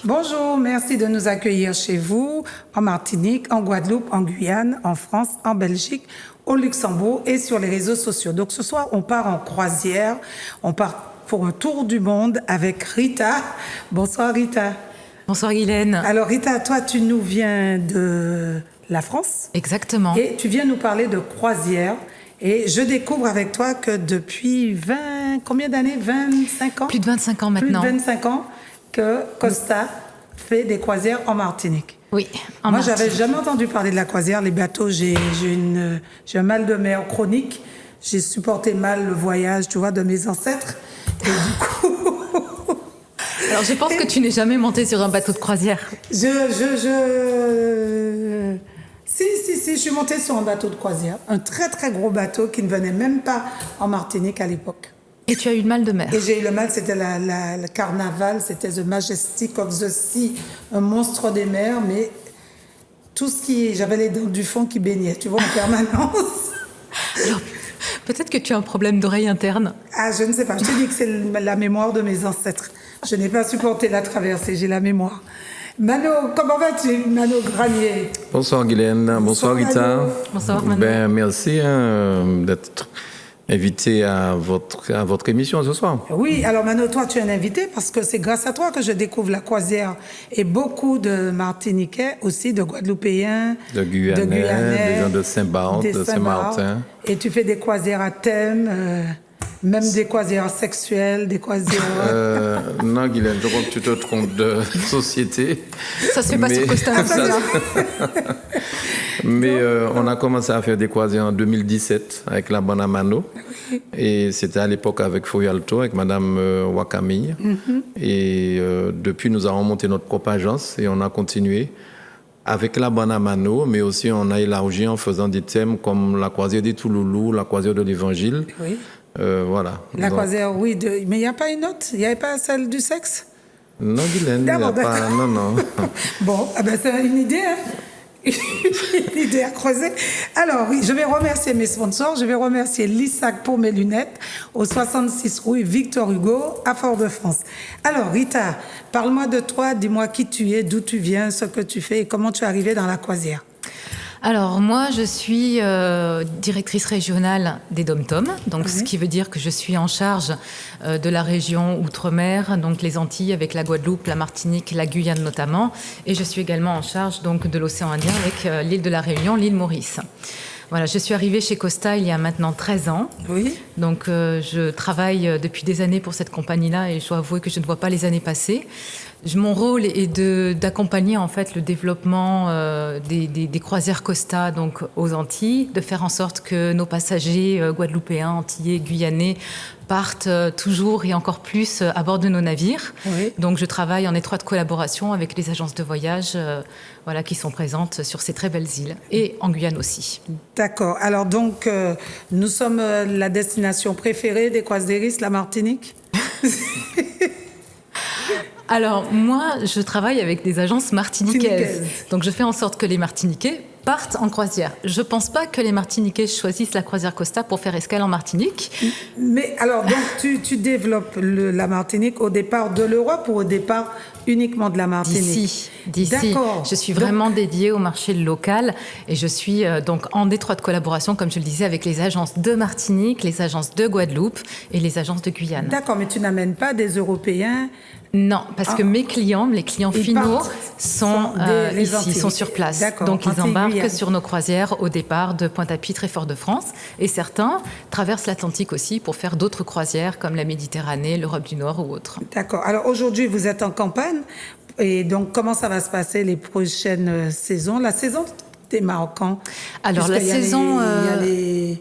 Bonjour, merci de nous accueillir chez vous, en Martinique, en Guadeloupe, en Guyane, en France, en Belgique, au Luxembourg et sur les réseaux sociaux. Donc ce soir, on part en croisière, on part pour un tour du monde avec Rita. Bonsoir Rita. Bonsoir Guylaine. Alors Rita, toi tu nous viens de la France. Exactement. Et tu viens nous parler de croisière. Et je découvre avec toi que depuis combien d'années? 25 ans? Plus de 25 ans maintenant. Plus de 25 ans que Costa fait des croisières en Martinique. Oui, en Moi, j'avais jamais entendu parler de la croisière. Les bateaux, j'ai un mal de mer chronique. J'ai supporté mal le voyage, tu vois, de mes ancêtres. Et du coup... Alors, je pense que tu n'es jamais monté sur un bateau de croisière. Si, je suis montée sur un bateau de croisière. Un très, très gros bateau qui ne venait même pas en Martinique à l'époque. Et tu as eu le mal de mer. Et j'ai eu le mal, c'était le carnaval, c'était The Majestic of the Sea, un monstre des mers, mais j'avais les dents du fond qui baignaient, tu vois, en permanence. Alors, peut-être que tu as un problème d'oreille interne. Ah, je ne sais pas, je te dis que c'est la mémoire de mes ancêtres. Je n'ai pas supporté la traversée, j'ai la mémoire. Mano, comment vas-tu, Mano Granier? Bonsoir Guylaine, bonsoir Rita. Bonsoir Mano. Merci d'être invité à votre émission ce soir. Oui, alors Mano, toi tu es un invité parce que c'est grâce à toi que je découvre la croisière et beaucoup de Martiniquais aussi, de Guadeloupéens, de Guyanais, des gens de Saint-Barth, de Saint-Martin. Et tu fais des croisières à thème, même des croisières sexuelles, des croisières... Non Guylaine, je crois que tu te trompes de société. Ça se fait pas sur Costa Rica. Mais on a commencé à faire des croisières en 2017 avec la Bonne Mano. Et c'était à l'époque avec Foyalto, avec Madame Wakamille. Et depuis, nous avons monté notre propre agence et on a continué avec la Bonne Mano, mais aussi on a élargi en faisant des thèmes comme la croisière des Touloulous, la croisière de l'Évangile. Oui. Voilà. La croisière, oui. Mais il n'y a pas une autre? Il n'y avait pas celle du sexe? Non, Guylaine, il n'y a pas... Non. Bon, c'est une idée, hein? Une idée à creuser. Alors, oui, je vais remercier mes sponsors. Je vais remercier Lissac pour mes lunettes au 66 rue Victor Hugo à Fort-de-France. Alors, Rita, parle-moi de toi. Dis-moi qui tu es, d'où tu viens, ce que tu fais et comment tu es arrivée dans la croisière. Alors moi, je suis directrice régionale des DOM-TOM, donc ce qui veut dire que je suis en charge de la région Outre-mer, donc les Antilles avec la Guadeloupe, la Martinique, la Guyane notamment, et je suis également en charge donc de l'océan Indien avec l'île de la Réunion, l'île Maurice. Voilà, je suis arrivée chez Costa il y a maintenant 13 ans. Oui. Donc, je travaille depuis des années pour cette compagnie-là et je dois avouer que je ne vois pas les années passer. Mon rôle est d'accompagner en fait le développement des croisières Costa donc aux Antilles, de faire en sorte que nos passagers guadeloupéens, antillais, guyanais partent toujours et encore plus à bord de nos navires. Oui. Donc je travaille en étroite collaboration avec les agences de voyage qui sont présentes sur ces très belles îles et en Guyane aussi. D'accord. Alors donc nous sommes la destination préférée des croisiéristes, la Martinique. Alors, moi, je travaille avec des agences martiniquaises. Donc, je fais en sorte que les Martiniquais partent en croisière. Je ne pense pas que les Martiniquais choisissent la croisière Costa pour faire escale en Martinique. Mais alors, donc, tu développes la Martinique au départ de l'Europe ou au départ uniquement de la Martinique? D'ici. D'accord. Je suis vraiment dédiée au marché local et je suis donc en étroite collaboration, comme je le disais, avec les agences de Martinique, les agences de Guadeloupe et les agences de Guyane. D'accord, mais tu n'amènes pas des Européens? Non, parce que mes clients, les clients finaux, sont ici, sont sur place. Donc ils embarquent sur nos croisières au départ de Pointe-à-Pitre et Fort-de-France. Et certains traversent l'Atlantique aussi pour faire d'autres croisières comme la Méditerranée, l'Europe du Nord ou autres. D'accord. Alors aujourd'hui, vous êtes en campagne. Et donc, comment ça va se passer les prochaines saisons? La saison démarre quand? Alors la saison... Il y a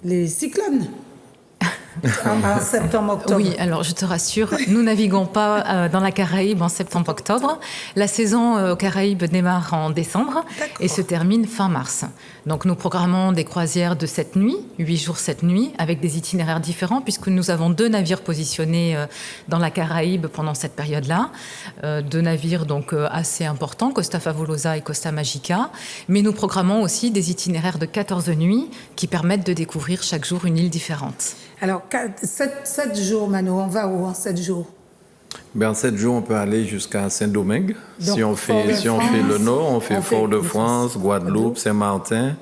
les cyclones. En septembre-octobre. Oui, alors je te rassure, nous naviguons pas dans la Caraïbe en septembre-octobre. La saison aux Caraïbes démarre en décembre et se termine fin mars. Donc nous programmons des croisières de 7 nuits, 8 jours 7 nuits, avec des itinéraires différents puisque nous avons 2 navires positionnés dans la Caraïbe pendant cette période-là. 2 navires donc assez importants, Costa Favolosa et Costa Magica. Mais nous programmons aussi des itinéraires de 14 nuits qui permettent de découvrir chaque jour une île différente. Alors, 7 jours, Mano, on va où en 7 jours? En 7 jours, on peut aller jusqu'à Saint-Domingue. Donc, Si on fait le nord, on fait Fort-de-France, Guadeloupe, Saint-Martin,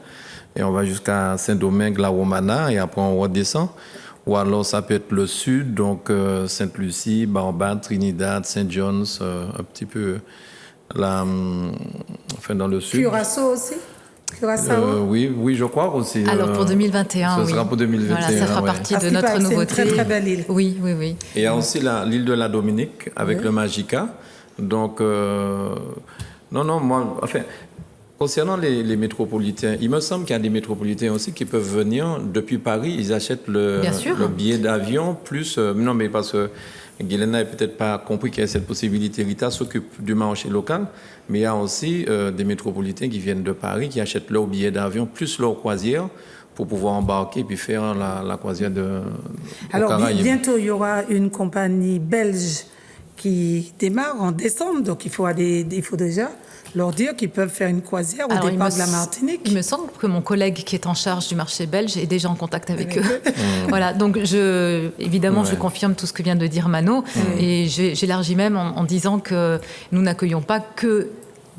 et on va jusqu'à Saint-Domingue, La Romana, et après on redescend. Ou alors ça peut être le sud, donc Sainte-Lucie, Barbade, Trinidad, Saint-John's, un petit peu là, enfin dans le sud. Curaçao aussi? Curaçao? Oui, je crois aussi. Alors pour 2021, ce sera pour 2021. Voilà, ça fera partie Parce de qu'il notre paraît que nouveauté. c'est une très très belle île. Oui. Et il y a aussi l'île de la Dominique avec le Magica. Donc, moi, enfin, concernant les métropolitains, il me semble qu'il y a des métropolitains aussi qui peuvent venir depuis Paris. Ils achètent le billet d'avion plus. Non, mais parce que Guylaine n'a peut-être pas compris qu'il y a cette possibilité. Rita s'occupe du marché local, mais il y a aussi des métropolitains qui viennent de Paris qui achètent leur billet d'avion plus leur croisière pour pouvoir embarquer et puis faire la croisière Alors, Caraïbes. bientôt, il y aura une compagnie belge qui démarre en décembre, donc il faut déjà leur dire qu'ils peuvent faire une croisière au départ de la Martinique. Il me semble que mon collègue qui est en charge du marché belge est déjà en contact avec eux. Voilà, donc évidemment, je confirme tout ce que vient de dire Mano, et j'élargis même en disant que nous n'accueillons pas que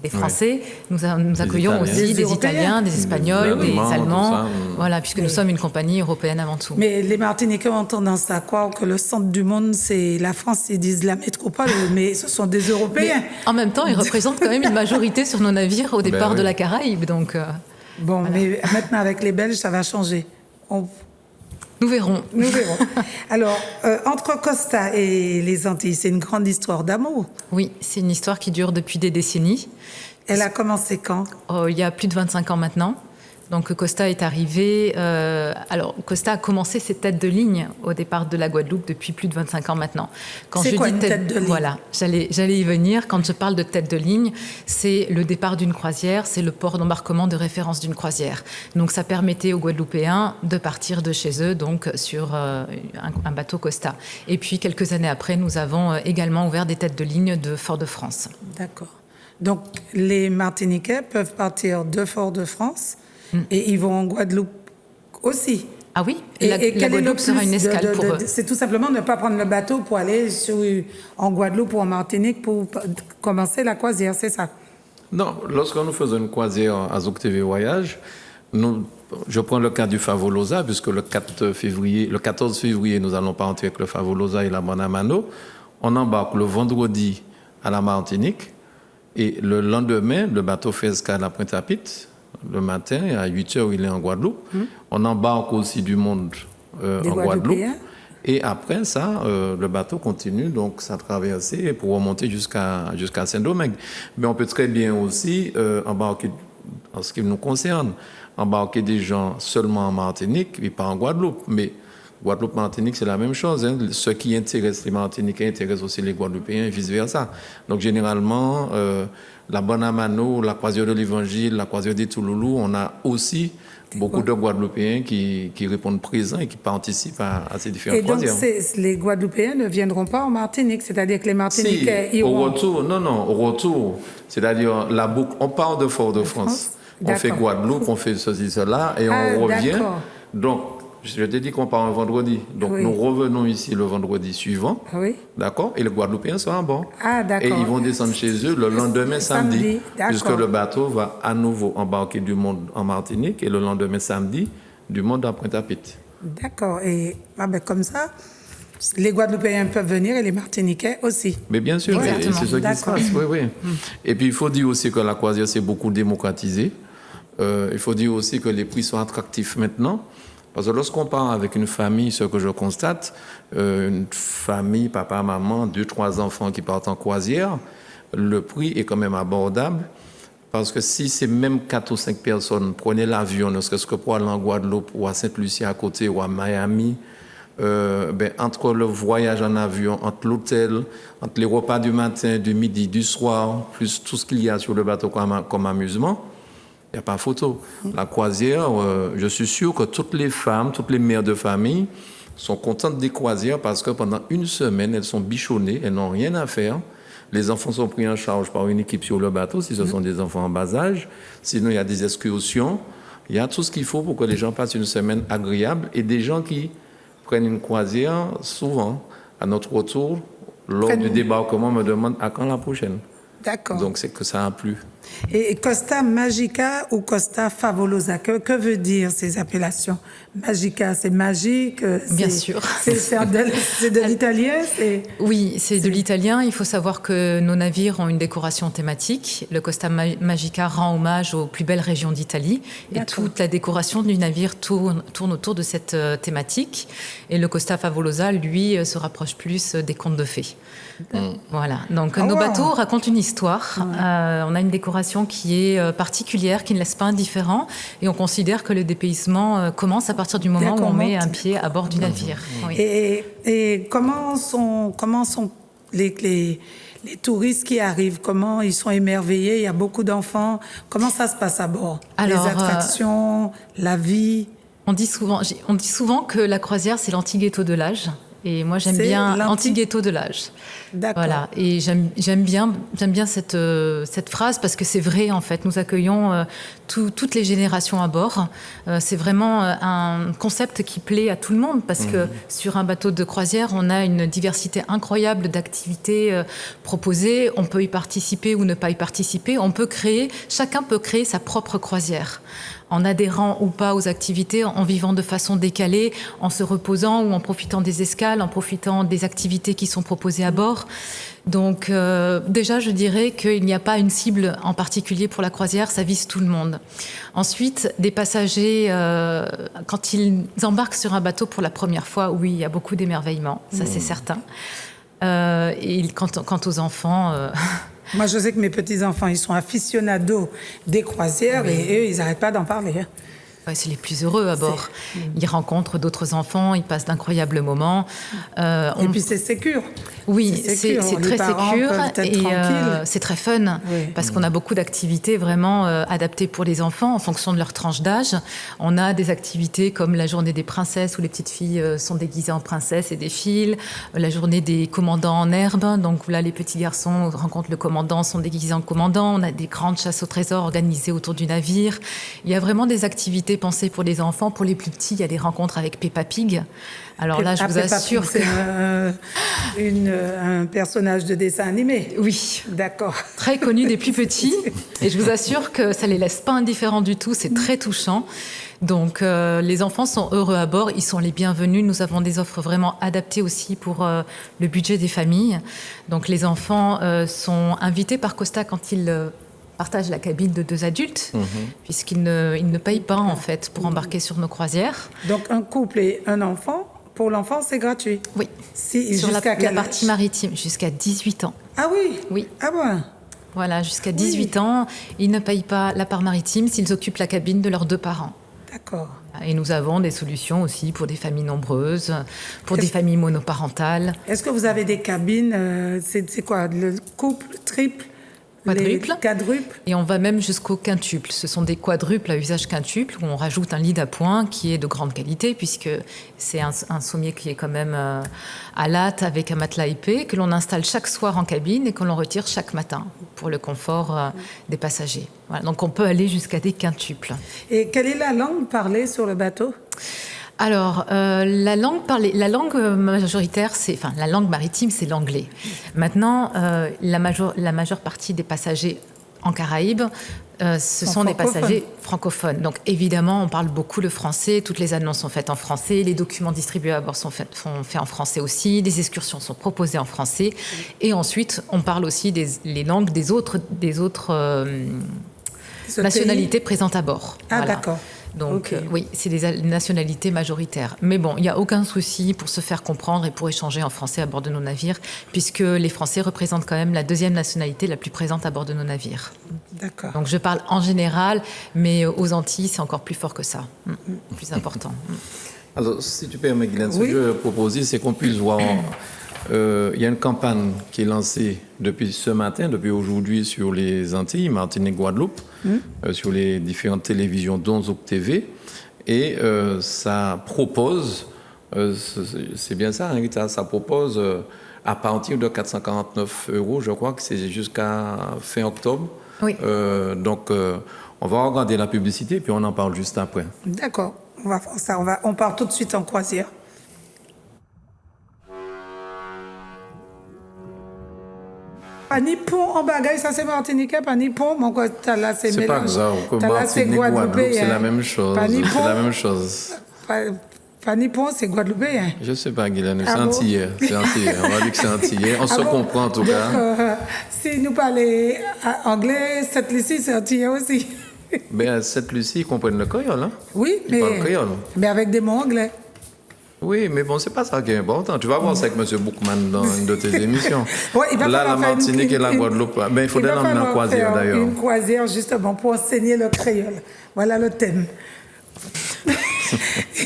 des Français, nous accueillons aussi des Italiens, des Espagnols, des Allemands, voilà, puisque nous sommes une compagnie européenne avant tout. Mais les Martiniquais ont tendance à croire que le centre du monde, c'est la France, ils disent la métropole, mais ce sont des Européens. Mais en même temps, ils représentent quand même une majorité sur nos navires au départ de la Caraïbe. Donc, bon, voilà. Mais maintenant avec les Belges, ça va changer. Nous verrons. Alors, entre Costa et les Antilles, c'est une grande histoire d'amour. Oui, c'est une histoire qui dure depuis des décennies. Elle a commencé quand? Il y a plus de 25 ans maintenant. Donc Costa est arrivé. Alors Costa a commencé ses têtes de ligne au départ de la Guadeloupe depuis plus de 25 ans maintenant. C'est quoi une tête de ligne? Voilà, j'allais y venir. Quand je parle de tête de ligne, c'est le départ d'une croisière, c'est le port d'embarquement de référence d'une croisière. Donc ça permettait aux Guadeloupéens de partir de chez eux donc sur un bateau Costa. Et puis quelques années après, nous avons également ouvert des têtes de ligne de Fort-de-France. D'accord. Donc les Martiniquais peuvent partir de Fort-de-France. Et ils vont en Guadeloupe aussi. Ah oui, la Guadeloupe sera une escale pour eux. C'est tout simplement ne pas prendre le bateau pour aller en Guadeloupe ou en Martinique pour commencer la croisière, c'est ça? Non, lorsque nous faisons une croisière à Zouk TV Voyage, je prends le cas du Favolosa, puisque le 14 février, nous allons partir avec le Favolosa et la Bonamano. On embarque le vendredi à la Martinique et le lendemain, le bateau fait escale à Pointe-à-Pitre. Le matin, à 8h, il est en Guadeloupe. On embarque aussi du monde en Guadeloupe. Et après ça, le bateau continue donc sa traversée pour remonter jusqu'à Saint-Domingue. Mais on peut très bien aussi embarquer, en ce qui nous concerne, embarquer des gens seulement en Martinique et pas en Guadeloupe. Mais Guadeloupe-Martinique, c'est la même chose. Hein. Ce qui intéresse les Martiniquais intéresse aussi les Guadeloupéens et vice-versa. Donc, généralement, la Bonamano, la croisière de l'Évangile, la croisière des Touloulous, on a aussi beaucoup de Guadeloupéens qui répondent présents et qui participent à ces différentes croisières. Et donc, les Guadeloupéens ne viendront pas en Martinique, c'est-à-dire que les Martiniquais iront... Au retour. C'est-à-dire, la boucle, on part de Fort-de-France. On fait Guadeloupe, on fait ceci, cela, et on revient. Donc, je t'ai dit qu'on part un vendredi. Donc, nous revenons ici le vendredi suivant. Oui. D'accord? Et les Guadeloupéens sont à bord. Ah, d'accord. Et ils vont descendre chez eux le lendemain samedi. Puisque le bateau va à nouveau embarquer du monde en Martinique et le lendemain samedi, du monde à Pointe-à-Pitre. D'accord. Et comme ça, les Guadeloupéens peuvent venir et les Martiniquais aussi. Mais bien sûr, c'est ce qui se passe. Oui. Et puis, il faut dire aussi que la croisière s'est beaucoup démocratisée. Il faut dire aussi que les prix sont attractifs maintenant. Parce que lorsqu'on part avec une famille, ce que je constate, une famille, papa, maman, 2-3 enfants qui partent en croisière, le prix est quand même abordable. Parce que si c'est même 4 ou 5 personnes, prenez l'avion, ne serait-ce que pour aller en Guadeloupe ou à Sainte-Lucie à côté ou à Miami, entre le voyage en avion, entre l'hôtel, entre les repas du matin, du midi, du soir, plus tout ce qu'il y a sur le bateau comme amusement, il n'y a pas photo. La croisière, je suis sûr que toutes les femmes, toutes les mères de famille sont contentes des croisières parce que pendant une semaine, elles sont bichonnées, elles n'ont rien à faire. Les enfants sont pris en charge par une équipe sur le bateau, si ce sont des enfants en bas âge. Sinon, il y a des excursions. Il y a tout ce qu'il faut pour que les gens passent une semaine agréable. Et des gens qui prennent une croisière, souvent, à notre retour, lors du débarquement, me demandent à quand la prochaine. D'accord. Donc c'est que ça a plu. Et Costa Magica ou Costa Favolosa, que veut dire ces appellations? Magica, c'est magique? Bien sûr. C'est de l'italien? Oui, c'est de l'italien. Il faut savoir que nos navires ont une décoration thématique. Le Costa Magica rend hommage aux plus belles régions d'Italie. Et toute la décoration du navire tourne autour de cette thématique. Et le Costa Favolosa, lui, se rapproche plus des contes de fées. Voilà. Donc nos bateaux racontent une histoire. On a une décoration qui est particulière, qui ne laisse pas indifférent. Et on considère que le dépaysement commence à partir du moment où on met un pied à bord du navire. Oui. Et comment sont les touristes qui arrivent? Comment ils sont émerveillés? Il y a beaucoup d'enfants. Comment ça se passe à bord? Alors, les attractions, la vie? On dit souvent que la croisière, c'est l'anti-ghetto de l'âge. Et moi, j'aime bien anti-ghetto de l'âge. D'accord. Voilà. Et j'aime bien cette phrase parce que c'est vrai, en fait. Nous accueillons toutes les générations à bord. C'est vraiment un concept qui plaît à tout le monde parce que sur un bateau de croisière, on a une diversité incroyable d'activités proposées. On peut y participer ou ne pas y participer. Chacun peut créer sa propre croisière, en adhérant ou pas aux activités, en vivant de façon décalée, en se reposant ou en profitant des escales, en profitant des activités qui sont proposées à bord. Donc déjà, je dirais qu'il n'y a pas une cible en particulier pour la croisière, ça vise tout le monde. Ensuite, des passagers, quand ils embarquent sur un bateau pour la première fois, oui, il y a beaucoup d'émerveillement, ça c'est certain. Et quant aux enfants... Moi, je sais que mes petits-enfants, ils sont aficionados des croisières et eux, ils n'arrêtent pas d'en parler. Hein. Ouais, c'est les plus heureux à bord. Ils rencontrent d'autres enfants, ils passent d'incroyables moments. Et puis c'est sécure. Oui, c'est très sécure et c'est très fun parce qu'on a beaucoup d'activités vraiment adaptées pour les enfants en fonction de leur tranche d'âge. On a des activités comme la journée des princesses où les petites filles sont déguisées en princesses et défilent, la journée des commandants en herbe, donc là les petits garçons rencontrent le commandant, sont déguisés en commandant. On a des grandes chasses au trésor organisées autour du navire. Il y a vraiment des activités pensées pour les enfants. Pour les plus petits, il y a des rencontres avec Peppa Pig. Alors là, je vous assure que... C'est un personnage de dessin animé. Oui. D'accord. Très connu des plus petits. Et je vous assure que ça ne les laisse pas indifférents du tout. C'est très touchant. Donc, les enfants sont heureux à bord. Ils sont les bienvenus. Nous avons des offres vraiment adaptées aussi pour le budget des familles. Donc, les enfants sont invités par Costa quand ils... partagent la cabine de 2 adultes, puisqu'ils ne payent pas, en fait, pour embarquer sur nos croisières. Donc, un couple et un enfant, pour l'enfant, c'est gratuit? Oui. Sur la partie maritime, jusqu'à 18 ans. Ah oui? Oui. Ah bon? Voilà, jusqu'à 18 ans, ils ne payent pas la part maritime s'ils occupent la cabine de leurs 2 parents. D'accord. Et nous avons des solutions aussi pour des familles nombreuses, pour des familles monoparentales. Est-ce que vous avez des cabines, c'est quoi, le couple, triple? Quadruple. Et on va même jusqu'au quintuple. Ce sont des quadruples à usage quintuple où on rajoute un lit d'appoint qui est de grande qualité puisque c'est un sommier qui est quand même à latte avec un matelas épais que l'on installe chaque soir en cabine et que l'on retire chaque matin pour le confort des passagers. Voilà, donc on peut aller jusqu'à des quintuples. Et quelle est la langue parlée sur le bateau ? Alors, la langue majoritaire, la langue maritime, c'est l'anglais. Maintenant, la majeure partie des passagers en Caraïbes, ce sont des passagers francophones. Donc, évidemment, on parle beaucoup le français. Toutes les annonces sont faites en français. Les documents distribués à bord sont faits en français aussi. Les excursions sont proposées en français. Et ensuite, on parle aussi les langues des autres nationalités présentes à bord. Ah, voilà. D'accord. Donc, oui, c'est des nationalités majoritaires. Mais bon, il n'y a aucun souci pour se faire comprendre et pour échanger en français à bord de nos navires, puisque les Français représentent quand même la 2e nationalité la plus présente à bord de nos navires. D'accord. Donc, je parle en général, mais aux Antilles, c'est encore plus fort que ça, plus important. Alors, si tu permets, Guylaine, ce que je proposais, c'est qu'on puisse voir... Il y a une campagne qui est lancée depuis ce matin, depuis aujourd'hui, sur les Antilles, Martinique, Guadeloupe, sur les différentes télévisions, dont Zouk TV. Et ça propose, c'est bien ça, hein, ça propose à partir de 449 €, je crois que c'est jusqu'à fin octobre. Oui. Donc, on va regarder la publicité, puis on en parle juste après. D'accord, on va faire ça. On part tout de suite en croisière. Pas nippon en bagaille, ça c'est martiniquais, pas nippon, mon quoi, t'as là c'est C'est pas mélange. grave, que T'as là c'est Martinique, Guadeloupe, c'est la même chose. Pas nippon. C'est la même chose. Pas nippon, c'est guadeloupéen. Je sais pas, Guylaine, Ah c'est bon? antillais. C'est antillais. On va dire que c'est antillais. On se Ah bon? comprend en tout Donc, cas. si nous parlons anglais, cette Lucie, c'est antillais aussi. Mais cette Lucie, ils comprennent le créole, hein? Oui, Ils parlent créole. mais avec des mots anglais. Oui, mais bon, c'est pas ça qui est important. Tu vas voir ça avec M. Bookman dans une de tes émissions. Ouais, il va Là, la falloir faire Martinique et la Guadeloupe. Ben, il faudrait l'emmener en croisière d'ailleurs. Une croisière justement pour enseigner le créole. Voilà le thème.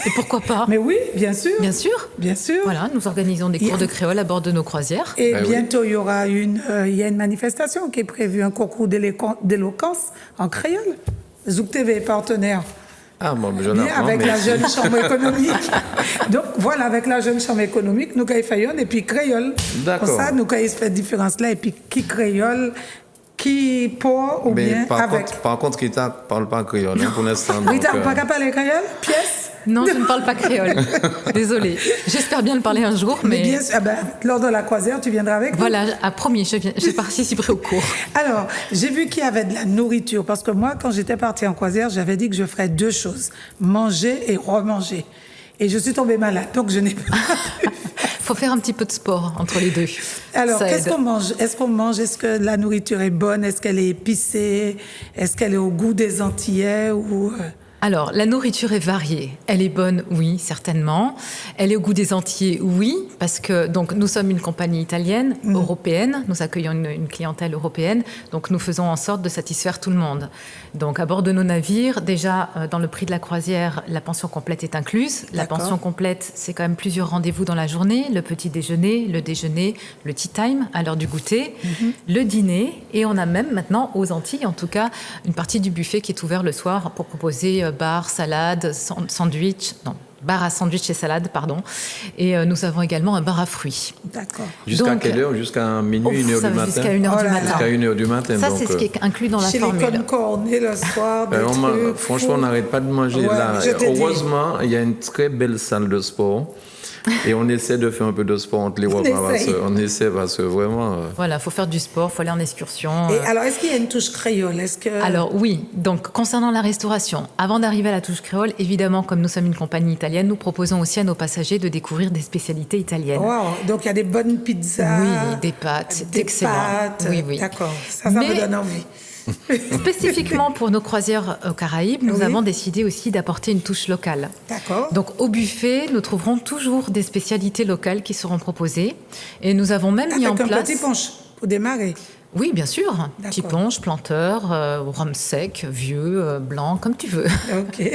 Et pourquoi pas? Mais oui, bien sûr. Bien sûr. Bien sûr. Voilà, nous organisons des cours de créole à bord de nos croisières. Et Ben oui. bientôt, il y aura il y a une manifestation qui est prévue, un concours d'éloquence en créole. Zouk TV est partenaire. Ah bon, je Bien, l'apprends. avec la merci. jeune chambre économique. Donc voilà, avec la jeune chambre économique, nous faisons et puis créole. D'accord. Comme ça, nous faisons cette différence-là et puis qui créole, qui pour ou Mais bien avec. par contre, Rita ne parle pas créole hein, pour l'instant. Rita, donc, pas capable de parler créole? Pièce? Non, je ne parle pas créole. Désolée. J'espère bien le parler un jour, Mais mais bien sûr, lors de la croisière, tu viendras avec nous. voilà, à promis, je participerai au cours. Alors, j'ai vu qu'il y avait de la nourriture, parce que moi, quand j'étais partie en croisière, j'avais dit que je ferais 2 choses, manger et remanger. Et je suis tombée malade, donc je n'ai pas... Faut faire un petit peu de sport entre les deux. Alors, Ça qu'est-ce aide. qu'on mange? Est-ce qu'on mange? Est-ce que la nourriture est bonne? Est-ce qu'elle est épicée? Est-ce qu'elle est au goût des Antillais ou... Alors, la nourriture est variée. Elle est bonne, oui, certainement. Elle est au goût des Antillais, oui, parce que donc nous sommes une compagnie italienne, européenne. Nous accueillons une clientèle européenne, donc nous faisons en sorte de satisfaire tout le monde. Donc, à bord de nos navires, déjà dans le prix de la croisière, la pension complète est incluse. La D'accord. pension complète, c'est quand même plusieurs rendez-vous dans la journée, le petit déjeuner, le tea time à l'heure du goûter, le dîner, et on a même maintenant aux Antilles, en tout cas, une partie du buffet qui est ouvert le soir pour proposer bar, salade, sandwich, non, bar à sandwich et salade, pardon. Et nous avons également un bar à fruits. D'accord. Jusqu'à Donc, quelle heure? Jusqu'à minuit, 1h ça du va matin? jusqu'à 1h du Oh là là. matin. Jusqu'à 1h du matin. Ça, donc, c'est ce qui est inclus dans la Chez les formule. cornets le soir, des trucs franchement, on fous. n'arrête pas de manger Ouais, là. je t'ai dit. Heureusement, il y a une très belle salle de sport. Et on essaie de faire un peu de sport entre les repas. On essaie parce que vraiment... Voilà, il faut faire du sport, il faut aller en excursion. Et alors, est-ce qu'il y a une touche créole? Est-ce que... Alors oui, donc concernant la restauration, avant d'arriver à la touche créole, évidemment, comme nous sommes une compagnie italienne, nous proposons aussi à nos passagers de découvrir des spécialités italiennes. Wow. Donc, il y a des bonnes pizzas. Oui, des pâtes, c'est des excellent. pâtes. Oui, oui. D'accord. Ça Mais- me donne envie. Spécifiquement pour nos croisières aux Caraïbes, nous Oui. avons décidé aussi d'apporter une touche locale. D'accord. Donc au buffet, nous trouverons toujours des spécialités locales qui seront proposées. Et nous avons même mis en Avec un place... petit punch pour démarrer. Oui, bien sûr. D'accord. Petit punch, planteur, rhum sec, vieux, blanc, comme tu veux. OK.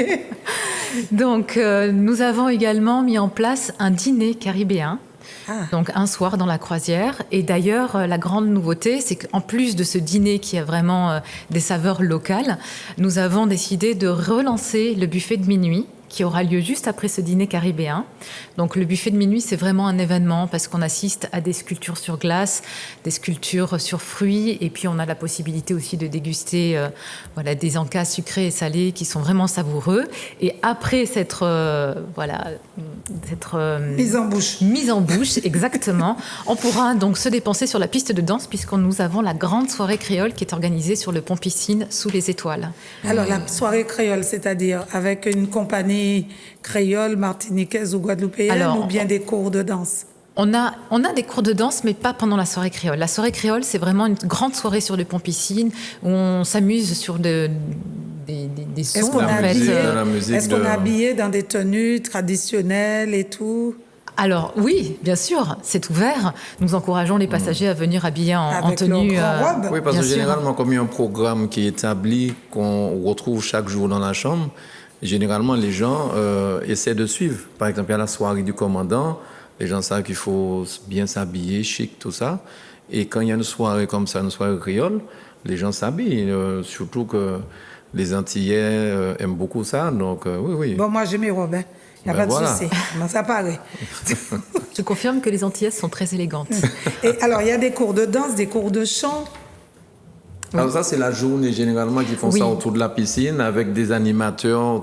Donc, nous avons également mis en place un dîner caribéen. Ah. Donc, un soir dans la croisière. Et d'ailleurs, la grande nouveauté, c'est qu'en plus de ce dîner qui a vraiment des saveurs locales, nous avons décidé de relancer le buffet de minuit qui aura lieu juste après ce dîner caribéen. Donc le buffet de minuit, c'est vraiment un événement parce qu'on assiste à des sculptures sur glace, des sculptures sur fruits, et puis on a la possibilité aussi de déguster voilà, des encas sucrés et salés qui sont vraiment savoureux. Et après cette mise en bouche, exactement, on pourra donc se dépenser sur la piste de danse puisque nous avons la grande soirée créole qui est organisée sur le pont piscine sous les étoiles. Alors, la soirée créole, c'est-à-dire avec une compagnie créole, martiniquaise ou guadeloupéenne, Alors, ou bien des cours de danse? On a des cours de danse, mais pas pendant la soirée créole. La soirée créole, c'est vraiment une grande soirée sur le pont piscine où on s'amuse sur des Est-ce sons, qu'on en est fait. habillé habillé dans des tenues traditionnelles et tout? Alors oui, bien sûr, c'est ouvert. Nous encourageons les passagers à venir habillés en Avec tenue. leur grand robe. Oui, parce bien que sûr. généralement, comme il y a un programme qui est établi, qu'on retrouve chaque jour dans la chambre, généralement, les gens essaient de suivre. Par exemple, il y a la soirée du commandant. Les gens savent qu'il faut bien s'habiller, chic, tout ça. Et quand il y a une soirée comme ça, une soirée créole, les gens s'habillent. Surtout que les Antillais aiment beaucoup ça. Donc, oui, oui. Bon, moi, j'ai mes robes, hein. Il n'y a Ben pas de voilà. souci. Moi, ça paraît. Je confirme que les Antillaises sont très élégantes. Et alors, il y a des cours de danse, des cours de chant. Alors ça, c'est la journée généralement qui font Oui. ça autour de la piscine avec des animateurs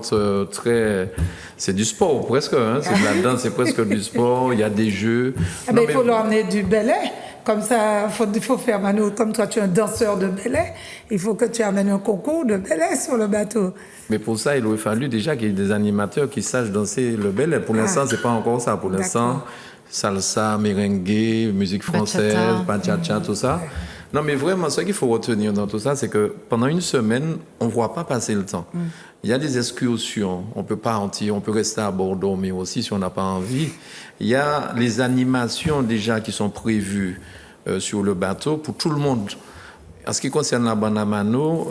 très... C'est du sport presque, hein. C'est de la danse, c'est presque du sport. Il y a des jeux. Ah Non, ben, il mais- faut leur emmener du Bel Air. comme ça, il faut faire, Mano, comme toi tu es un danseur de ballet, il faut que tu amènes un concours de ballet sur le bateau. Mais pour ça, il aurait fallu déjà qu'il y ait des animateurs qui sachent danser le ballet. Pour l'instant, c'est pas encore ça. Pour l'instant, salsa, merengue, musique française, bachata, tout ça. Non, mais vraiment, ce qu'il faut retenir dans tout ça, c'est que pendant une semaine, on ne voit pas passer le temps. Il y a des excursions, on peut partir, on peut rester à bord dormir aussi si on n'a pas envie. Il y a les animations déjà qui sont prévues sur le bateau pour tout le monde. En ce qui concerne la bande à Mano,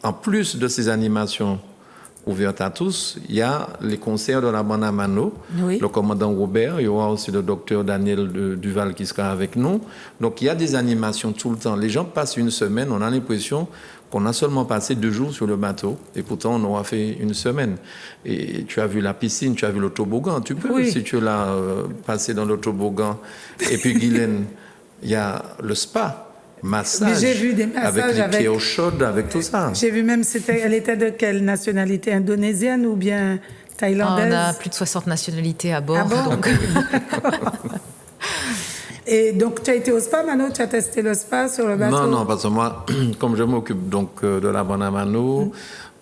en plus de ces animations ouvertes à tous, il y a les concerts de la bande à Mano, le commandant Robert, il y aura aussi le docteur Daniel Duval qui sera avec nous. Donc il y a des animations tout le temps. Les gens passent une semaine, on a l'impression qu'on a seulement passé 2 jours sur le bateau, et pourtant on aura fait une semaine. Et tu as vu la piscine, tu as vu le toboggan, tu peux, si tu l'as passé dans le toboggan. Et puis Guylaine, il y a le spa. Massage, j'ai vu des massages avec les pierres chaudes, avec tout ça. J'ai vu même, elle était de quelle nationalité? Indonésienne ou bien thaïlandaise? On a plus de 60 nationalités à bord. Ah bon? Donc... Et donc, tu as été au spa, Mano? Tu as testé le spa sur le bateau? Non, parce que moi, comme je m'occupe donc de la bande à Mano,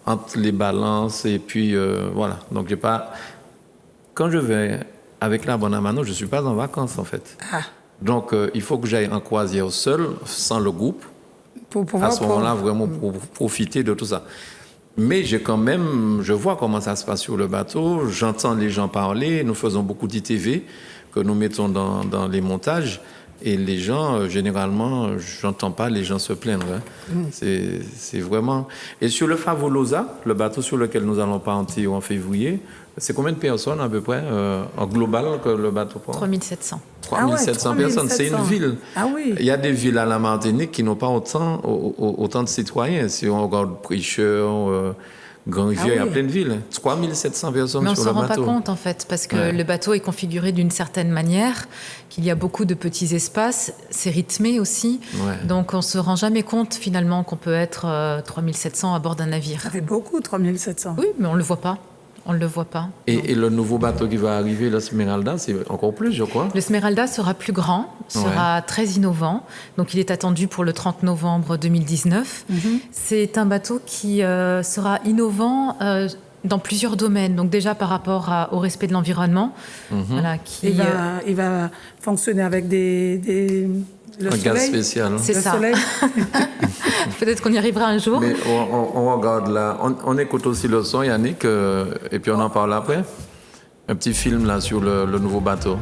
entre les balances et puis voilà. Donc, j'ai pas... Quand je vais avec la bande à Mano, je ne suis pas en vacances, en fait. Donc, il faut que j'aille en croisière seul, sans le groupe, pour pouvoir à ce moment-là, vraiment pour profiter de tout ça. Mais je vois comment ça se passe sur le bateau, j'entends les gens parler, nous faisons beaucoup d'ITV que nous mettons dans les montages, et les gens, généralement, j'entends pas les gens se plaindre. C'est vraiment... Et sur le Favolosa, le bateau sur lequel nous allons partir en février, c'est combien de personnes à peu près en global que le bateau prend? 3700. 3700 personnes, c'est une ville. Ah oui. Il y a des villes à la Martinique qui n'ont pas autant de citoyens. Si on regarde Pricheur, Grand-Rivière, il y a plein de villes. 3700 personnes sur le bateau. Mais on ne s'en rend pas compte en fait, parce que le bateau est configuré d'une certaine manière, qu'il y a beaucoup de petits espaces, c'est rythmé aussi. Donc on ne se rend jamais compte finalement qu'on peut être 3700 à bord d'un navire. Ça fait beaucoup, 3700. Oui, mais on ne le voit pas. On ne le voit pas. Et le nouveau bateau qui va arriver, le Smeralda, c'est encore plus, je crois. Le Smeralda sera plus grand, sera très innovant. Donc, il est attendu pour le 30 novembre 2019. C'est un bateau qui sera innovant dans plusieurs domaines. Donc, déjà par rapport au respect de l'environnement. Voilà, il va fonctionner avec le gaz spécial. C'est ça. Peut-être qu'on y arrivera un jour. Mais on regarde là, on écoute aussi le son, Yannick, et puis on en parle après. Un petit film là sur le nouveau bateau.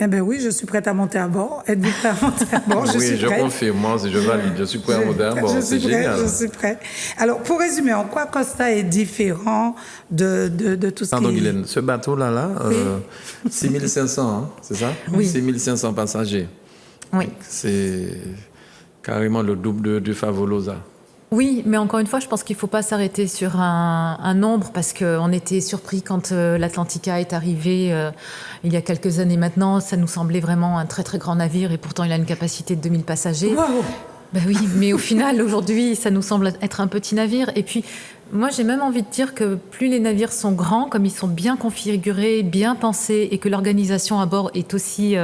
Eh bien oui, je suis prête à monter à bord. Êtes-vous prête à monter à bord? Oui, je confirme. Moi, je valide. Je suis prêt à monter à bord. C'est génial. Je suis prêt. Alors, pour résumer, en quoi Costa est différent de tout ce Pardon, qui... Guylaine, ce bateau-là, 6500, hein, c'est ça? Oui. 6500 passagers. Oui. C'est carrément le double du Favolosa. Oui, mais encore une fois, je pense qu'il ne faut pas s'arrêter sur un nombre parce qu'on était surpris quand l'Atlantica est arrivé il y a quelques années maintenant. Ça nous semblait vraiment un très très grand navire et pourtant il a une capacité de 2000 passagers. Wow. Ben oui, mais au final, aujourd'hui, ça nous semble être un petit navire. Et puis, moi, j'ai même envie de dire que plus les navires sont grands, comme ils sont bien configurés, bien pensés, et que l'organisation à bord est aussi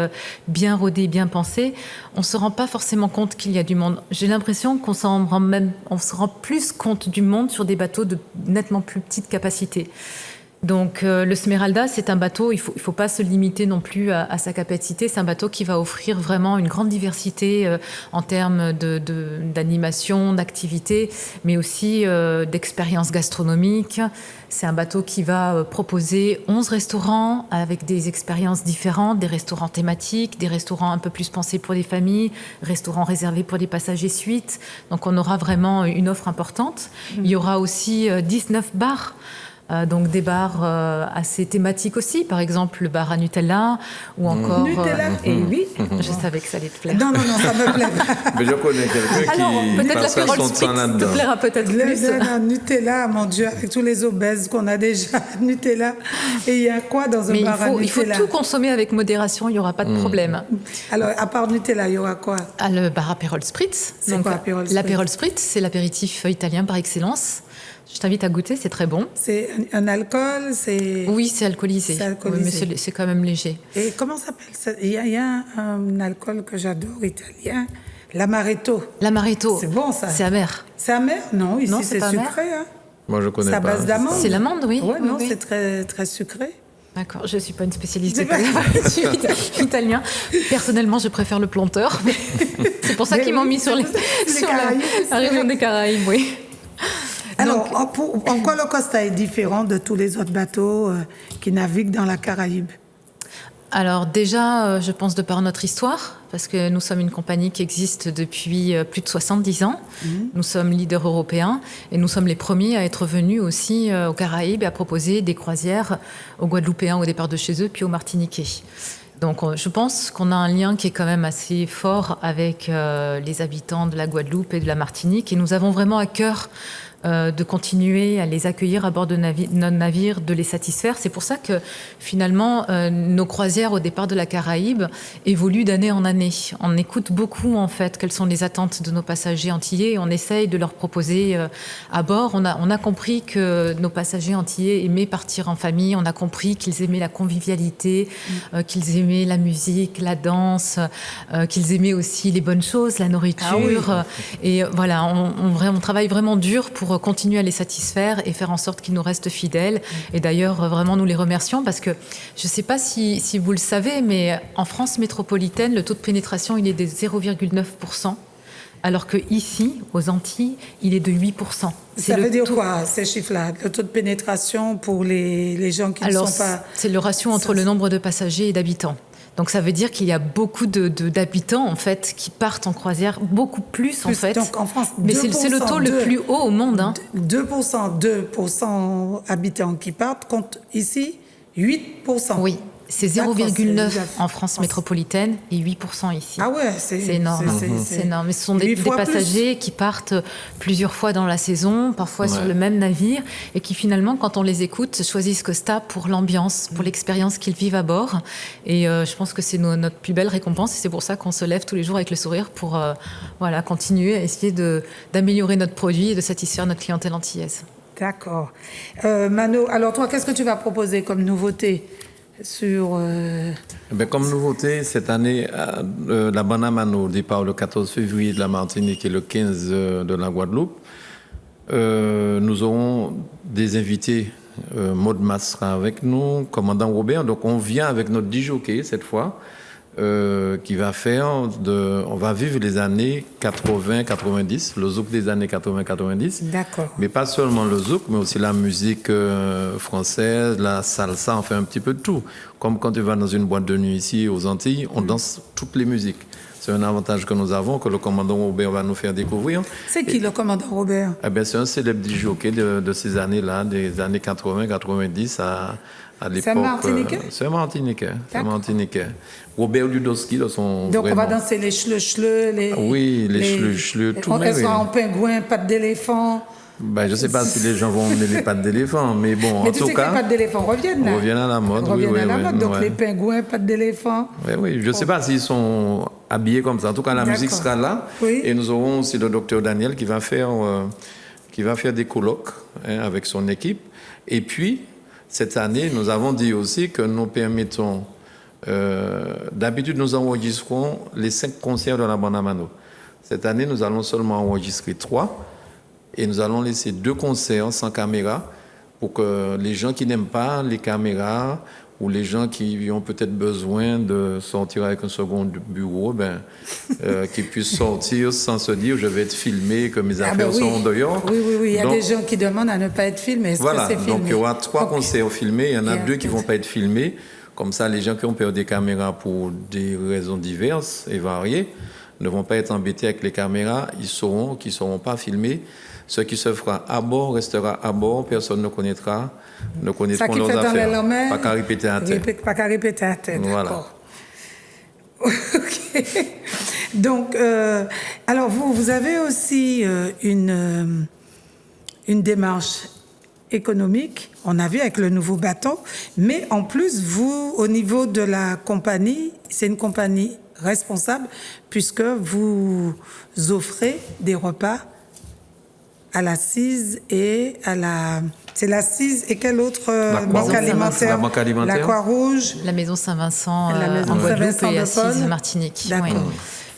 bien rodée, bien pensée, on ne se rend pas forcément compte qu'il y a du monde. J'ai l'impression qu'on se rend plus compte du monde sur des bateaux de nettement plus petite capacité. Donc le Smeralda, c'est un bateau, il faut pas se limiter non plus à sa capacité. C'est un bateau qui va offrir vraiment une grande diversité en termes d'animation, d'activité, mais aussi d'expériences gastronomiques. C'est un bateau qui va proposer 11 restaurants avec des expériences différentes, des restaurants thématiques, des restaurants un peu plus pensés pour les familles, restaurants réservés pour les passagers suites. Donc on aura vraiment une offre importante. Il y aura aussi 19 bars. Donc des bars assez thématiques aussi, par exemple le bar à Nutella ou encore... Nutella et oui, je savais que ça allait te plaire. Non, ça me plaît. Mais je connais quelqu'un qui passera son temps là-dedans. te plaira peut-être plus. Nutella, mon Dieu, avec tous les obèses qu'on a déjà, Nutella. Et il y a quoi dans un bar à Nutella? Il faut tout consommer avec modération, il n'y aura pas de problème. Alors, à part Nutella, il y aura quoi? Le bar Aperol Spritz. C'est quoi Aperol Spritz? L'Aperol Spritz, c'est l'apéritif italien par excellence. Je t'invite à goûter, c'est très bon. C'est un alcool, c'est... Oui, c'est alcoolisé. C'est alcoolisé. Oui, mais c'est quand même léger. Et comment s'appelle ça? Il y a un alcool que j'adore, italien, l'amaretto. L'amaretto. C'est bon, ça. C'est amer. C'est amer? Non, ici, Non, c'est pas sucré. amer. Hein. Moi, je connais pas. C'est à base d'amande. C'est l'amande, oui. Ouais, non, oui. c'est très, très sucré. D'accord, je ne suis pas une spécialiste de italien. Personnellement, je préfère le planteur. C'est pour ça qu'ils m'ont mis sur la région des Caraïbes, oui. Alors, en quoi le Costa est différent de tous les autres bateaux qui naviguent dans la Caraïbe? Alors déjà, je pense de par notre histoire, parce que nous sommes une compagnie qui existe depuis plus de 70 ans. Nous sommes leaders européens et nous sommes les premiers à être venus aussi aux Caraïbes et à proposer des croisières aux Guadeloupéens au départ de chez eux, puis aux Martiniquais. Donc je pense qu'on a un lien qui est quand même assez fort avec les habitants de la Guadeloupe et de la Martinique et nous avons vraiment à cœur de continuer à les accueillir à bord de notre navire, de les satisfaire. C'est pour ça que finalement nos croisières au départ de la Caraïbe évoluent d'année en année. On écoute beaucoup en fait quelles sont les attentes de nos passagers antillais et on essaye de leur proposer à bord. On a compris que nos passagers antillais aimaient partir en famille, on a compris qu'ils aimaient la convivialité, qu'ils aimaient la musique, la danse, qu'ils aimaient aussi les bonnes choses, la nourriture. Ah oui. Et voilà, on travaille vraiment dur pour continuer à les satisfaire et faire en sorte qu'ils nous restent fidèles. Et d'ailleurs, vraiment, nous les remercions parce que je ne sais pas si vous le savez, mais en France métropolitaine, le taux de pénétration, il est de 0,9%, alors qu'ici, aux Antilles, il est de 8%. Ça veut dire quoi, ces chiffres-là? Le taux de pénétration pour les gens qui ne sont pas... C'est le ratio entre le nombre de passagers et d'habitants. Donc ça veut dire qu'il y a beaucoup d'habitants en fait qui partent en croisière, beaucoup plus en fait. Donc en France, mais c'est le taux le plus haut au monde. Hein. 2% habitants qui partent contre ici 8%. Oui. C'est 0,9 en France métropolitaine et 8% ici. Ah ouais, c'est énorme. C'est énorme. Mais ce sont des passagers qui partent plusieurs fois dans la saison, parfois sur le même navire, et qui finalement, quand on les écoute, choisissent Costa pour l'ambiance, pour l'expérience qu'ils vivent à bord. Et je pense que c'est notre plus belle récompense. Et c'est pour ça qu'on se lève tous les jours avec le sourire pour continuer à essayer d'améliorer notre produit et de satisfaire notre clientèle antillaise. D'accord. Mano, alors toi, qu'est-ce que tu vas proposer comme nouveauté comme nouveauté, cette année, la Bana Mano départ le 14 février de la Martinique et le 15 de la Guadeloupe. Nous aurons des invités. Maud Mas sera avec nous, commandant Robert. Donc on vient avec notre 10 jockeys cette fois. qui va faire on va vivre les années 80-90, le zouk des années 80-90. D'accord. Mais pas seulement le zouk, mais aussi la musique française, la salsa, on fait un petit peu de tout. Comme quand tu vas dans une boîte de nuit ici aux Antilles, on danse toutes les musiques. C'est un avantage que nous avons, que le commandant Robert va nous faire découvrir. C'est qui le commandant Robert? Eh bien, c'est un célèbre jockey de ces années-là, des années 80-90 à l'époque. C'est un Martiniquais? C'est un Martiniquais. Robert Ludowski, de son Donc vrai on va nom. danser les chleux, les... Oui, les chleux, tout. On sera en pingouin, pattes d'éléphant. Ben, je ne sais pas si les gens vont emmener les pattes d'éléphant, mais bon, Mais en tu tout sais cas... que les pattes d'éléphant reviennent là. Reviennent à la mode, Reviennent à la mode, donc ouais. les pingouins, pattes d'éléphant. Oui, je ne sais pas s'ils sont habillés comme ça. En tout cas, la musique sera là. Oui. Et nous aurons aussi le docteur Daniel qui va faire des colloques avec son équipe. Et puis, cette année, nous avons dit aussi que nous permettons... d'habitude, nous enregistrons les 5 concerts de la Banda Mano. Cette année, nous allons seulement enregistrer 3. Et nous allons laisser 2 concerts sans caméra pour que les gens qui n'aiment pas les caméras ou les gens qui ont peut-être besoin de sortir avec un second bureau, qui puissent sortir sans se dire je vais être filmé, que mes affaires sont dehors. Oui. Il y a des gens qui demandent à ne pas être filmés. Est-ce que c'est filmé? Donc il y aura 3 concerts filmés. Il y en a 2 qui ne vont pas être filmés. Comme ça, les gens qui ont peur des caméras pour des raisons diverses et variées ne vont pas être embêtés avec les caméras. Ils sauront qu'ils ne seront pas filmés. Ce qui se fera à bord restera à bord. Personne ne connaîtront leurs affaires. Pas qu'à répéter à tête. Pas qu'à répéter à tête, voilà. D'accord. OK. Donc, alors vous avez aussi une démarche économique, on a vu avec le nouveau bateau, mais en plus, vous, au niveau de la compagnie, c'est une compagnie responsable puisque vous offrez des repas à la CISE et à la... C'est la CISE et quelle autre banque alimentaire? La Banque alimentaire. La Croix-Rouge. La Maison Saint-Vincent Maison en Guadeloupe Saint-Vincent et de à Paul. CISE Martinique. D'accord. Oui.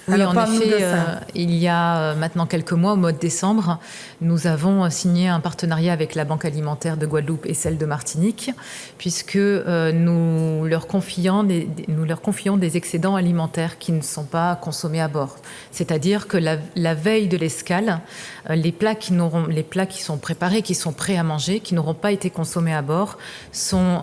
Oui, Alors, en parle-nous effet, de ça. il y a maintenant quelques mois, au mois de décembre, nous avons signé un partenariat avec la Banque alimentaire de Guadeloupe et celle de Martinique, puisque nous leur confions des excédents alimentaires qui ne sont pas consommés à bord. C'est-à-dire que la veille de l'escale, les plats qui sont préparés, qui sont prêts à manger, qui n'auront pas été consommés à bord, sont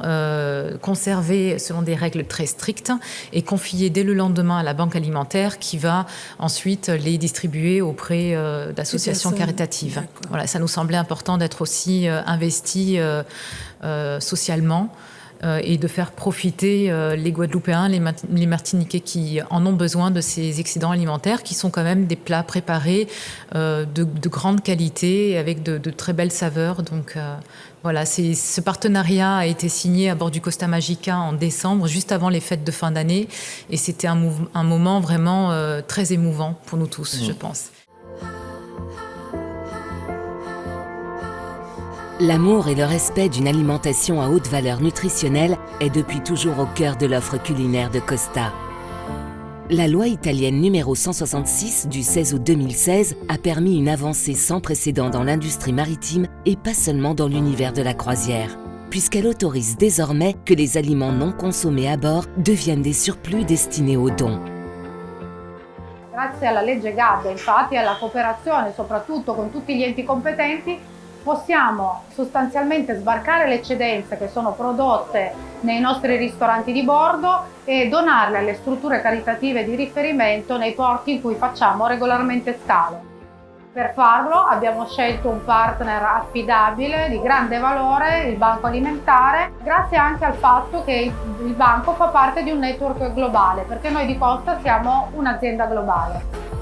conservés selon des règles très strictes et confiés dès le lendemain à la Banque alimentaire qui va ensuite les distribuer auprès d'associations caritatives. Voilà, ça nous semblait important d'être aussi investis socialement et de faire profiter les Guadeloupéens, les Martiniquais qui en ont besoin de ces excédents alimentaires qui sont quand même des plats préparés de grande qualité avec de très belles saveurs. Donc voilà, ce partenariat a été signé à bord du Costa Magica en décembre, juste avant les fêtes de fin d'année. Et c'était un moment vraiment très émouvant pour nous tous, je pense. L'amour et le respect d'une alimentation à haute valeur nutritionnelle est depuis toujours au cœur de l'offre culinaire de Costa. La loi italienne numéro 166 du 16 août 2016 a permis une avancée sans précédent dans l'industrie maritime et pas seulement dans l'univers de la croisière, puisqu'elle autorise désormais que les aliments non consommés à bord deviennent des surplus destinés aux dons. Grazie alla legge Gabbia, infatti, e alla cooperazione soprattutto con tutti gli enti competenti, possiamo sostanzialmente sbarcare le eccedenze che sono prodotte nei nostri ristoranti di bordo e donarle alle strutture caritative di riferimento nei porti in cui facciamo regolarmente scalo. Per farlo abbiamo scelto un partner affidabile, di grande valore, il Banco Alimentare, grazie anche al fatto che il banco fa parte di un network globale, perché noi di Costa siamo un'azienda globale.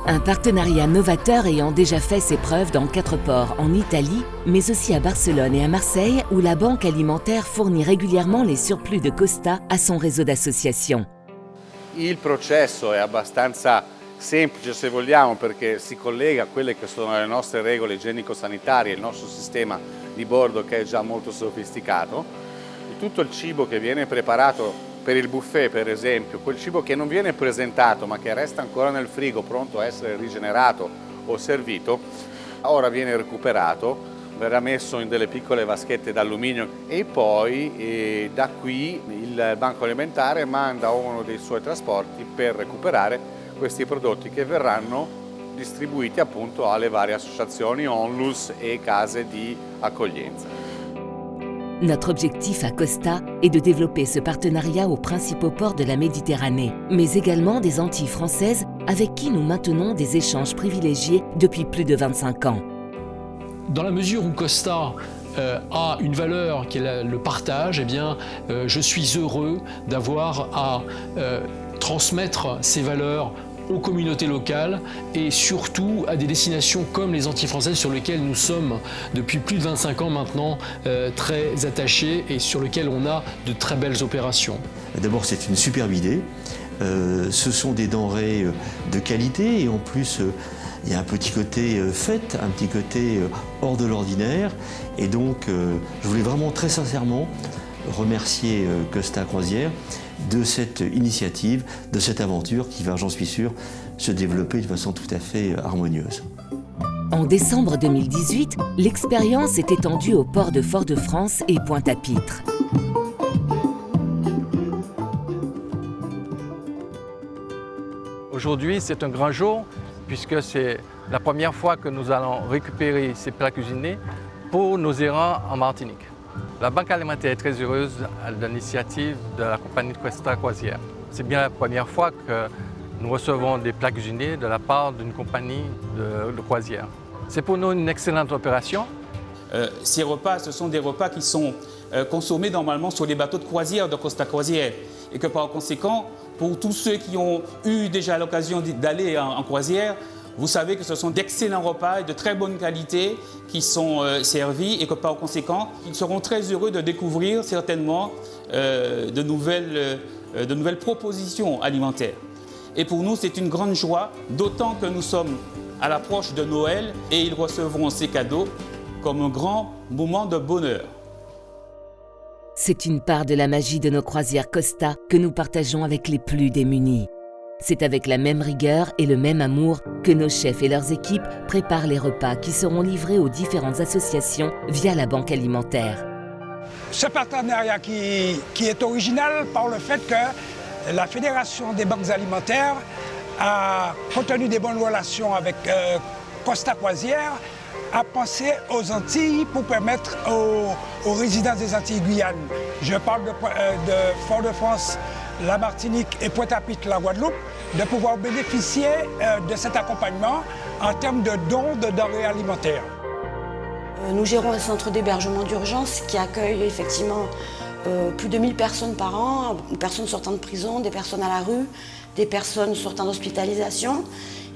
Un partenariat novateur ayant déjà fait ses preuves dans 4 ports en Italie, mais aussi à Barcelone et à Marseille, où la Banque alimentaire fournit régulièrement les surplus de Costa à son réseau d'associations. Il processo è abbastanza semplice, se vogliamo, perché si collega a quelle che sono le nostre regole igienico-sanitarie, il nostro sistema di bordo che è già molto sofisticato. E tutto il cibo che viene preparato per il buffet, per esempio, quel cibo che non viene presentato ma che resta ancora nel frigo pronto a essere rigenerato o servito, ora viene recuperato verrà messo in delle piccole vaschette d'alluminio e poi da qui il Banco Alimentare manda uno dei suoi trasporti per recuperare questi prodotti che verranno distribuiti appunto alle varie associazioni, onlus et case di accoglienza. Notre objectif à Costa est de développer ce partenariat aux principaux ports de la Méditerranée, mais également des Antilles françaises avec qui nous maintenons des échanges privilégiés depuis plus de 25 ans. Dans la mesure où Costa a une valeur qui est le partage, eh bien, je suis heureux d'avoir à transmettre ces valeurs aux communautés locales et surtout à des destinations comme les Antilles françaises sur lesquelles nous sommes depuis plus de 25 ans maintenant très attachés et sur lesquelles on a de très belles opérations. D'abord, c'est une superbe idée. Ce sont des denrées de qualité et en plus il y a un petit côté fête, un petit côté hors de l'ordinaire et donc je voulais vraiment très sincèrement remercier Costa Croisière de cette initiative, de cette aventure qui va, j'en suis sûr, se développer de façon tout à fait harmonieuse. En décembre 2018, l'expérience est étendue aux ports de Fort-de-France et Pointe-à-Pitre. Aujourd'hui, c'est un grand jour puisque c'est la première fois que nous allons récupérer ces plats cuisinés pour nos errants en Martinique. La Banque alimentaire est très heureuse de l'initiative de la compagnie Costa Croisière. C'est bien la première fois que nous recevons des plats cuisinés de la part d'une compagnie de croisière. C'est pour nous une excellente opération. Ces repas, ce sont des repas qui sont consommés normalement sur les bateaux de croisière de Costa Croisière. Et que par conséquent, pour tous ceux qui ont eu déjà l'occasion d'aller en croisière, vous savez que ce sont d'excellents repas et de très bonne qualité qui sont servis et que par conséquent, ils seront très heureux de découvrir certainement de nouvelles propositions alimentaires. Et pour nous, c'est une grande joie, d'autant que nous sommes à l'approche de Noël et ils recevront ces cadeaux comme un grand moment de bonheur. C'est une part de la magie de nos croisières Costa que nous partageons avec les plus démunis. C'est avec la même rigueur et le même amour que nos chefs et leurs équipes préparent les repas qui seront livrés aux différentes associations via la Banque alimentaire. Ce partenariat qui est original par le fait que la Fédération des banques alimentaires a, compte tenu des bonnes relations avec Costa Croisière, a pensé aux Antilles pour permettre aux résidents des Antilles Guyane. Je parle de Fort-de-France, la Martinique et Pointe-à-Pitre, la Guadeloupe, de pouvoir bénéficier de cet accompagnement en termes de dons de denrées alimentaires. Nous gérons un centre d'hébergement d'urgence qui accueille effectivement plus de 1000 personnes par an, des personnes sortant de prison, des personnes à la rue, des personnes sortant d'hospitalisation.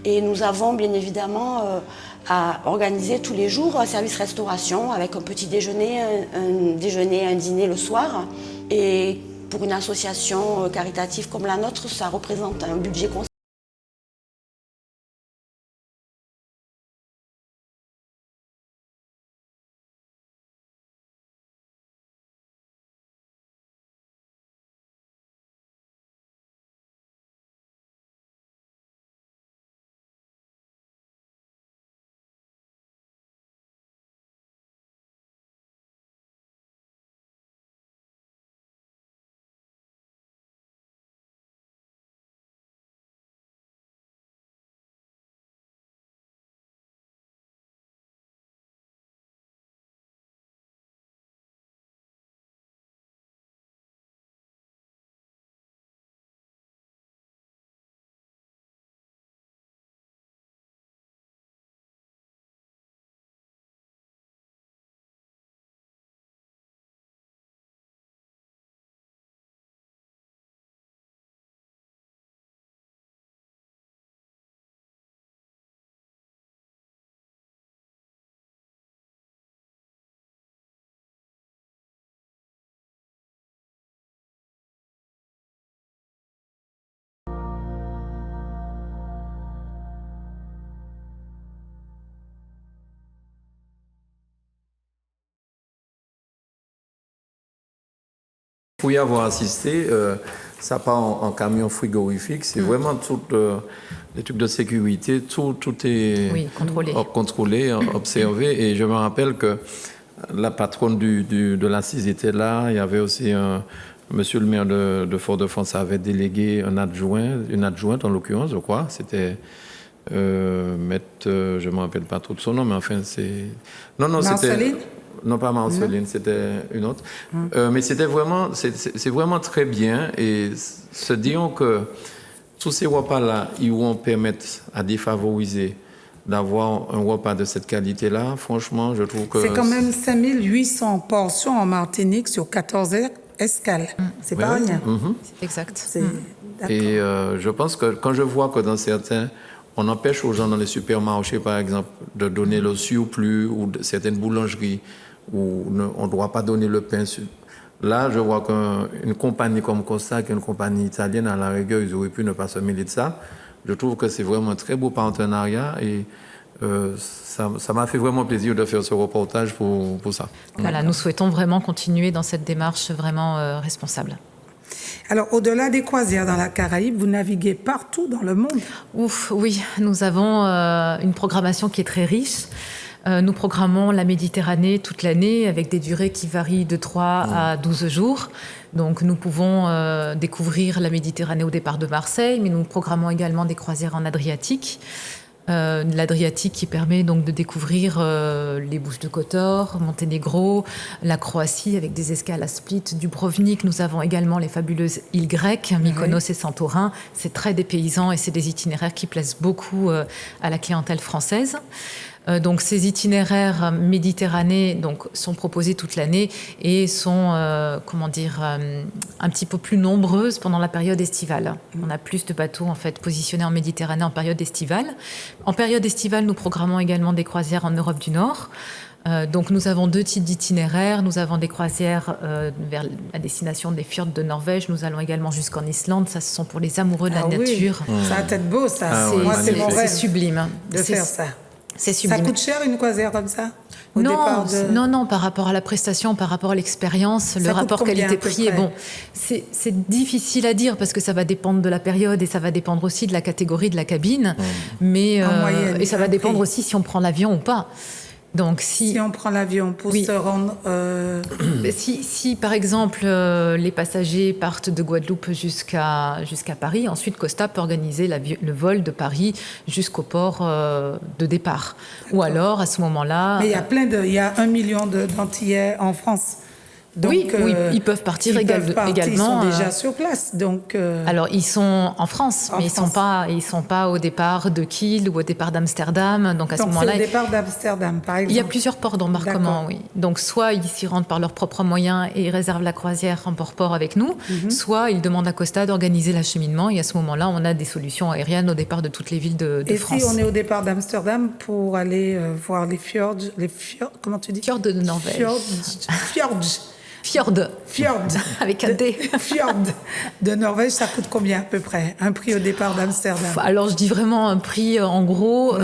Et nous avons bien évidemment à organiser tous les jours un service restauration avec un petit déjeuner, un dîner le soir. Et pour une association caritative comme la nôtre, ça représente un budget conséquent. Pour y avoir assisté, ça part en camion frigorifique. C'est vraiment tout les trucs de sécurité, tout est contrôlé, observé. Et je me rappelle que la patronne de l'assise était là. Il y avait aussi monsieur le maire de Fort-de-France avait délégué une adjointe en l'occurrence, je crois. C'était maître, je ne me rappelle pas trop de son nom, mais enfin c'est... Marceline? Non, pas Marceline, c'était une autre. Mais c'était vraiment, c'est vraiment très bien. Et se disons que tous ces repas-là, ils vont permettre à défavorisés d'avoir un repas de cette qualité-là. Franchement, je trouve que... C'est quand même 5800 portions en Martinique sur 14 escales. C'est pas rien. C'est exact. Et je pense que quand je vois que dans certains... On empêche aux gens dans les supermarchés, par exemple, de donner le surplus ou certaines boulangeries où on ne doit pas donner le pain. Là, je vois qu'une compagnie comme Costa, qui est une compagnie italienne, à la rigueur, ils auraient pu ne pas se mêler de ça. Je trouve que c'est vraiment un très beau partenariat et ça m'a fait vraiment plaisir de faire ce reportage pour ça. Voilà, nous souhaitons vraiment continuer dans cette démarche vraiment responsable. Alors, au-delà des croisières dans la Caraïbe, vous naviguez partout dans le monde. Oui, nous avons une programmation qui est très riche. Nous programmons la Méditerranée toute l'année avec des durées qui varient de 3 à 12 jours. Donc nous pouvons découvrir la Méditerranée au départ de Marseille, mais nous programmons également des croisières en Adriatique. L'Adriatique qui permet donc de découvrir les Bouches de Kotor, Monténégro, la Croatie avec des escales à Split, Dubrovnik. Nous avons également les fabuleuses îles grecques, Mykonos et Santorin. C'est très dépaysant et c'est des itinéraires qui plaisent beaucoup à la clientèle française. Donc ces itinéraires méditerranéens sont proposés toute l'année et sont un petit peu plus nombreuses pendant la période estivale. On a plus de bateaux en fait positionnés en Méditerranée en période estivale. En période estivale, nous programmons également des croisières en Europe du Nord. Donc nous avons 2 types d'itinéraires. Nous avons des croisières vers la destination des fjords de Norvège. Nous allons également jusqu'en Islande. Ça, ce sont pour les amoureux de la nature. Ça va être beau, ça. C'est sublime. De faire ça. C'est sublime. Ça coûte cher une croisière comme ça Non, par rapport à la prestation, par rapport à l'expérience, le rapport qualité-prix est bon. C'est difficile à dire parce que ça va dépendre de la période et ça va dépendre aussi de la catégorie de la cabine. Mais, et ça va dépendre aussi si on prend l'avion ou pas. Donc, si on prend l'avion pour se rendre... Si, par exemple, les passagers partent de Guadeloupe jusqu'à Paris, ensuite Costa peut organiser le vol de Paris jusqu'au port de départ. Ou alors, à ce moment-là... Mais il y a 1 million d'Antillais en France. Donc, oui, ils peuvent partir également. Ils sont déjà sur place. Donc, alors, ils sont en France, mais ils sont pas au départ de Kiel ou au départ d'Amsterdam. Donc, à ce moment-là... c'est au départ d'Amsterdam, par exemple. Il y a plusieurs ports d'embarquement, oui. Donc, soit ils s'y rendent par leurs propres moyens et ils réservent la croisière en port-port avec nous, soit ils demandent à Costa d'organiser l'acheminement. Et à ce moment-là, on a des solutions aériennes au départ de toutes les villes de France. Et si on est au départ d'Amsterdam pour aller voir les fjords, comment tu dis? Fjords de Norvège. Fjord, avec un D. Fjord de Norvège, ça coûte combien à peu près? Un prix au départ d'Amsterdam? Alors, je dis vraiment un prix, en gros,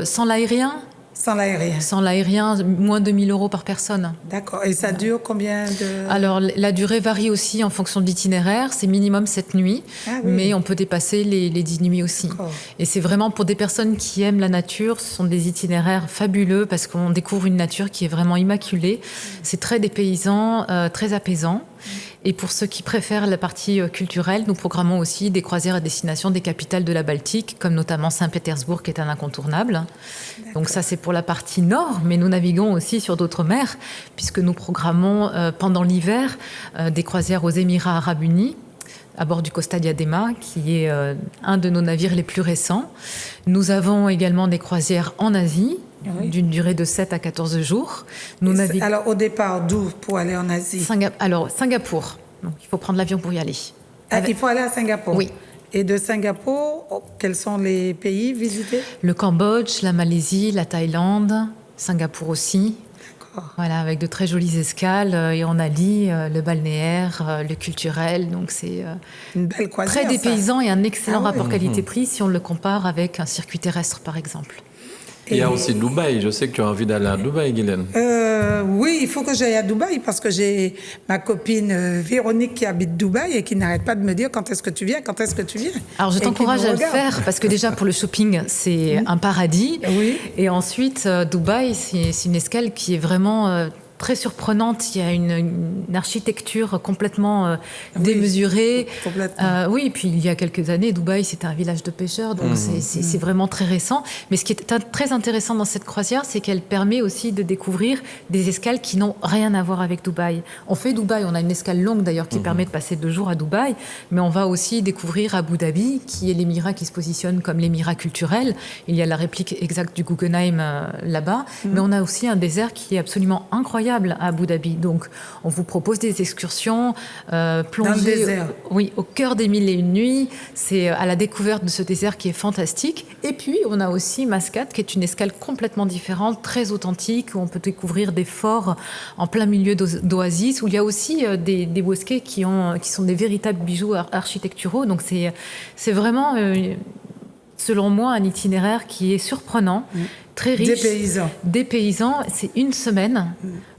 sans l'aérien. Sans l'aérien. Sans l'aérien, moins de 1 000 € par personne. D'accord. Et ça dure combien de... Alors, la durée varie aussi en fonction de l'itinéraire. C'est minimum 7 nuits, mais on peut dépasser les 10 nuits aussi. Et c'est vraiment pour des personnes qui aiment la nature. Ce sont des itinéraires fabuleux parce qu'on découvre une nature qui est vraiment immaculée. C'est très dépaysant, très apaisant. Et pour ceux qui préfèrent la partie culturelle, nous programmons aussi des croisières à destination des capitales de la Baltique, comme notamment Saint-Pétersbourg, qui est un incontournable. Donc ça, c'est pour la partie nord, mais nous naviguons aussi sur d'autres mers, puisque nous programmons pendant l'hiver des croisières aux Émirats arabes unis, à bord du Costa Diadema, qui est un de nos navires les plus récents. Nous avons également des croisières en Asie, d'une durée de 7 à 14 jours. Alors, au départ, d'où pour aller en Asie? Singapour. Donc, il faut prendre l'avion pour y aller. Il faut aller à Singapour? Oui. Et de Singapour, quels sont les pays visités? Le Cambodge, la Malaisie, la Thaïlande, Singapour aussi. Voilà, avec de très jolies escales. Et on allie le balnéaire, le culturel. Donc, c'est une belle croisière, très dépaysant et un excellent rapport qualité-prix si on le compare avec un circuit terrestre, par exemple. Il y a aussi Dubaï. Je sais que tu as envie d'aller à Dubaï, Guylaine. Oui, il faut que j'aille à Dubaï parce que j'ai ma copine Véronique qui habite Dubaï et qui n'arrête pas de me dire quand est-ce que tu viens. Alors je t'encourage à le faire parce que déjà pour le shopping, c'est un paradis. Oui. Et ensuite, Dubaï, c'est une escale qui est vraiment... très surprenante, il y a une architecture complètement démesurée. Complètement. Oui, et puis il y a quelques années, Dubaï, c'était un village de pêcheurs, donc c'est vraiment très récent. Mais ce qui est très intéressant dans cette croisière, c'est qu'elle permet aussi de découvrir des escales qui n'ont rien à voir avec Dubaï. On fait Dubaï, on a une escale longue d'ailleurs qui permet de passer 2 jours à Dubaï, mais on va aussi découvrir Abu Dhabi, qui est l'émirat qui se positionne comme l'émirat culturel. Il y a la réplique exacte du Guggenheim là-bas, mais on a aussi un désert qui est absolument incroyable à Abu Dhabi. Donc, on vous propose des excursions plongées au cœur des 1001 nuits. C'est à la découverte de ce désert qui est fantastique. Et puis, on a aussi Mascate, qui est une escale complètement différente, très authentique, où on peut découvrir des forts en plein milieu d'oasis, où il y a aussi des bosquets qui sont des véritables bijoux architecturaux. Donc, c'est vraiment, selon moi, un itinéraire qui est surprenant, très riche. Dépaysant. C'est 1 semaine.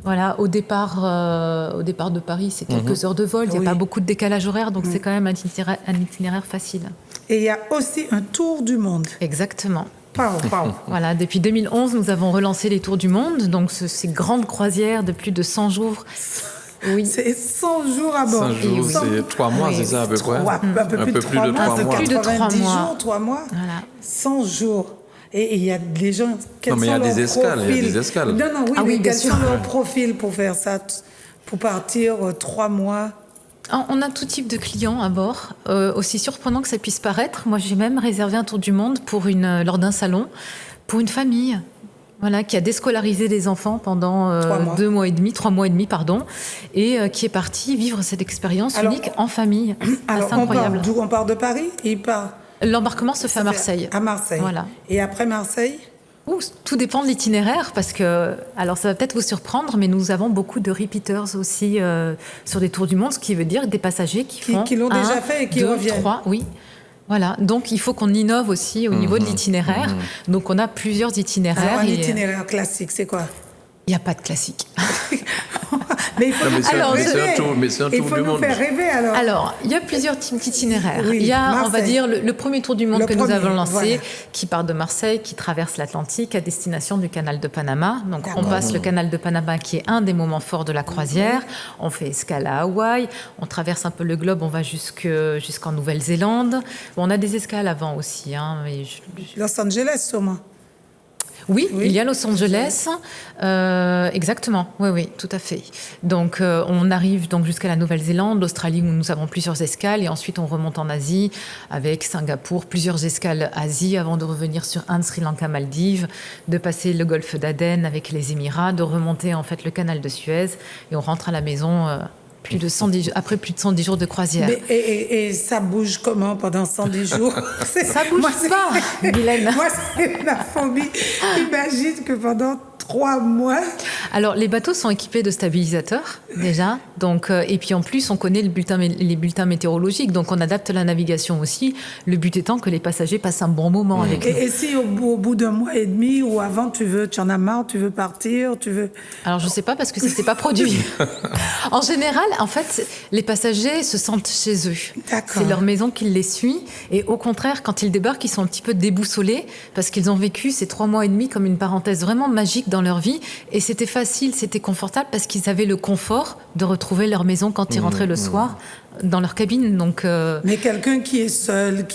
Voilà, au départ de Paris, c'est quelques heures de vol. Il n'y a pas beaucoup de décalage horaire, donc c'est quand même un itinéraire facile. Et il y a aussi un tour du monde. Exactement. Pardon. Voilà, depuis 2011, nous avons relancé les tours du monde, donc ces grandes croisières de plus de 100 jours. Oui. C'est 100 jours à bord. 100 jours, c'est 3 mois, c'est ça à peu près? Un peu plus de 3 mois. Plus de 3 mois. 3 mois. Voilà. 100 jours. Et il y a des gens... Non, mais il y a des escales. Non, mais quels sont leurs profils pour faire ça, pour partir 3 mois? On a tout type de clients à bord, aussi surprenant que ça puisse paraître. Moi, j'ai même réservé un tour du monde lors d'un salon pour une famille. Voilà, qui a déscolarisé des enfants pendant 3 mois et demi, et qui est parti vivre cette expérience unique en famille. Alors, incroyable. On part de Paris et L'embarquement se fait à Marseille. À Marseille. Voilà. Et après Marseille? Tout dépend de l'itinéraire, parce que, alors ça va peut-être vous surprendre, mais nous avons beaucoup de repeaters aussi sur des tours du monde, ce qui veut dire des passagers qui l'ont déjà fait et qui reviennent. 3, oui. Voilà, donc il faut qu'on innove aussi au niveau de l'itinéraire. Donc on a plusieurs itinéraires. Alors, un itinéraire classique, c'est quoi? Il n'y a pas de classique. Mais il faut nous faire rêver. Il faut nous faire rêver alors. Alors, il y a plusieurs types d'itinéraires. Oui, il y a, Marseille. on va dire, le premier tour du monde que nous avons lancé, qui part de Marseille, qui traverse l'Atlantique à destination du canal de Panama. Donc, on passe le canal de Panama, qui est un des moments forts de la croisière. On fait escale à Hawaï. On traverse un peu le globe. On va jusqu'en Nouvelle-Zélande. Bon, on a des escales avant aussi. Los Angeles, sûrement. Oui, il y a Los Angeles, exactement, oui, tout à fait. Donc, on arrive donc jusqu'à la Nouvelle-Zélande, l'Australie où nous avons plusieurs escales, et ensuite on remonte en Asie avec Singapour, plusieurs escales Asie avant de revenir sur Inde, Sri Lanka, Maldives, de passer le golfe d'Aden avec les Émirats, de remonter en fait le canal de Suez, et on rentre à la maison. Après plus de 110 jours de croisière. Et ça bouge comment pendant 110 jours? Ça bouge pas, Guylaine. Moi, c'est ma phobie. Imagine que pendant 3 mois... Alors, les bateaux sont équipés de stabilisateurs, déjà. Donc, et puis, en plus, on connaît les bulletins météorologiques. Donc, on adapte la navigation aussi. Le but étant que les passagers passent un bon moment avec nous. Et si au bout d'un mois et demi ou avant, tu en as marre, tu veux partir, Alors, je ne sais pas parce que ça ne s'est pas produit. En général, en fait, les passagers se sentent chez eux. D'accord. C'est leur maison qui les suit. Et au contraire, quand ils débarquent, ils sont un petit peu déboussolés parce qu'ils ont vécu ces 3 mois et demi comme une parenthèse vraiment magique dans leur vie. Et c'était facile, c'était confortable parce qu'ils avaient le confort de retrouver leur maison quand ils rentraient le soir dans leur cabine. Donc, Mais quelqu'un qui est seul,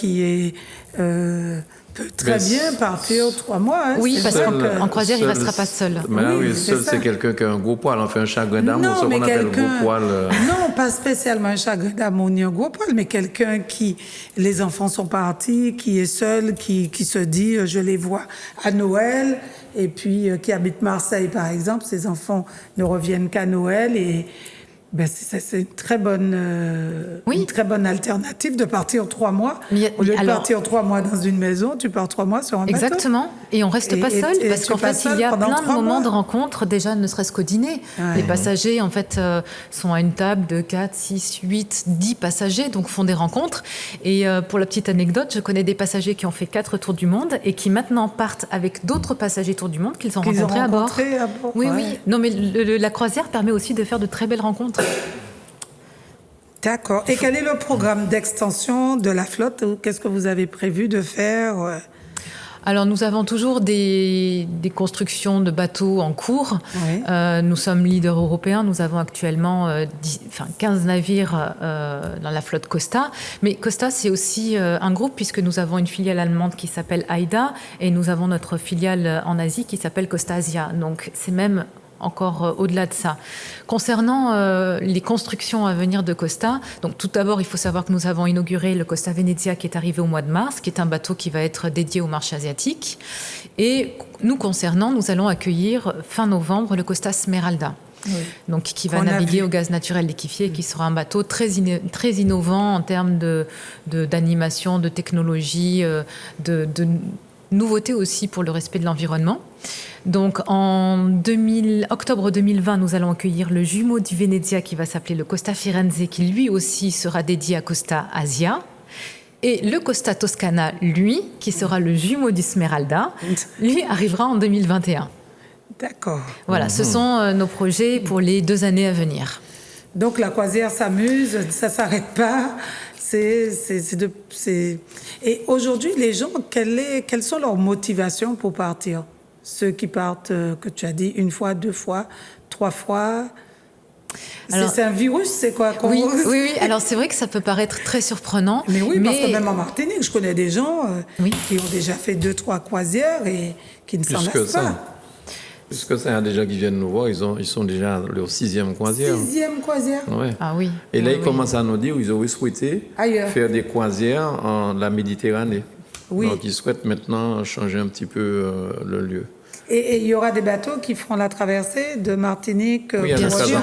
peut très bien partir 3 mois. Hein, oui, parce qu'en croisière, il ne restera pas seul. Seul, c'est quelqu'un qui a un gros poil, on fait un chagrin d'amour, ce qu'on appelle gros poil. Non, pas spécialement un chagrin d'amour ni un gros poil, mais quelqu'un qui, les enfants sont partis, qui est seul, qui se dit, je les vois à Noël, et puis qui habite Marseille, par exemple, ses enfants ne reviennent qu'à Noël, et Ben c'est une très bonne alternative de partir 3 mois. Au lieu de partir 3 mois dans une maison, tu pars 3 mois sur un bateau. Exactement. Et on reste pas seul parce qu'en fait, il y a plein de moments de rencontre, déjà ne serait-ce qu'au dîner. Ouais. Les passagers, en fait, sont à une table de 4, 6, 8, 10 passagers, donc font des rencontres. Et pour la petite anecdote, je connais des passagers qui ont fait 4 tours du monde et qui maintenant partent avec d'autres passagers tours du monde qu'ils ont rencontrés à bord. Oui, ouais. Oui. Non, mais la croisière permet aussi de faire de très belles rencontres. D'accord. Et quel est le programme d'extension de la flotte? Qu'est-ce que vous avez prévu de faire? Alors, nous avons toujours des constructions de bateaux en cours. Oui. Nous sommes leaders européens. Nous avons actuellement 15 navires dans la flotte Costa. Mais Costa, c'est aussi un groupe puisque nous avons une filiale allemande qui s'appelle AIDA et nous avons notre filiale en Asie qui s'appelle Costa Asia. Donc, c'est même encore au-delà de ça. Concernant les constructions à venir de Costa, donc tout d'abord, il faut savoir que nous avons inauguré le Costa Venezia qui est arrivé au mois de mars, qui est un bateau qui va être dédié au marché asiatique. Et nous concernant, nous allons accueillir fin novembre le Costa Smeralda. Oui. Donc, qui va naviguer au gaz naturel liquéfié, qui sera un bateau très innovant en termes d'animation, de technologie, de nouveautés aussi pour le respect de l'environnement. Donc en octobre 2020, nous allons accueillir le jumeau du Venezia qui va s'appeler le Costa Firenze, qui lui aussi sera dédié à Costa Asia. Et le Costa Toscana, lui, qui sera le jumeau du Smeralda, lui arrivera en 2021. D'accord. Voilà, ce sont nos projets pour les 2 années à venir. Donc la croisière s'amuse, ça ne s'arrête pas. Et aujourd'hui, les gens, quelles sont leurs motivations pour partir? Ceux qui partent, que tu as dit, 1 fois, 2 fois, 3 fois. C'est un virus, c'est quoi? Oui. Alors c'est vrai que ça peut paraître très surprenant. Mais oui, parce que même en Martinique, je connais des gens qui ont déjà fait 2-3 croisières et qui ne s'en lassent pas. Plus que ça, il y a des gens qui viennent nous voir, ils sont déjà à leur 6e croisière. 6e croisière? Ouais. Ah oui. Et là, ils commencent à nous dire qu'ils auraient souhaité faire des croisières en la Méditerranée. Oui. Donc, ils souhaitent maintenant changer un petit peu le lieu. Et il y aura des bateaux qui feront la traversée de Martinique? Oui, bien sûr.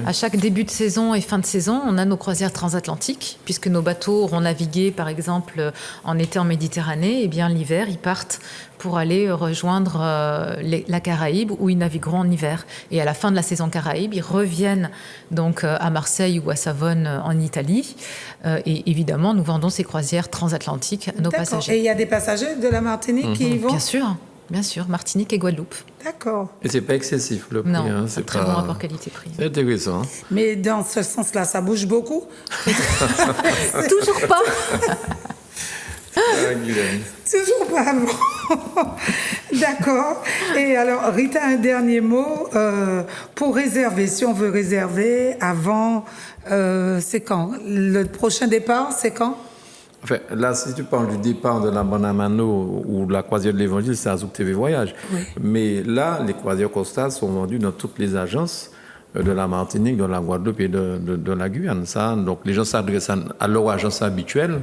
À chaque début de saison et fin de saison, on a nos croisières transatlantiques, puisque nos bateaux auront navigué, par exemple, en été en Méditerranée. Et bien l'hiver, ils partent pour aller rejoindre la Caraïbe, où ils navigueront en hiver. Et à la fin de la saison Caraïbe, ils reviennent donc à Marseille ou à Savone en Italie. Et évidemment, nous vendons ces croisières transatlantiques à nos passagers. Et il y a des passagers de la Martinique qui y vont? Bien sûr, Martinique et Guadeloupe. D'accord. Et c'est pas excessif le prix. Non, c'est très bon rapport qualité-prix. C'est intéressant. Mais dans ce sens-là, ça bouge beaucoup? Toujours pas. Toujours pas. D'accord. Et alors, Rita, un dernier mot. Pour réserver, si on veut réserver avant, c'est quand? Le prochain départ, c'est quand? Enfin, là, si tu parles du départ de la Bonamano ou de la croisière de l'Évangile, c'est Azouk TV Voyage. Oui. Mais là, les croisières Costa sont vendues dans toutes les agences de la Martinique, de la Guadeloupe et de la Guyane. Donc, les gens s'adressent à leur agence habituelle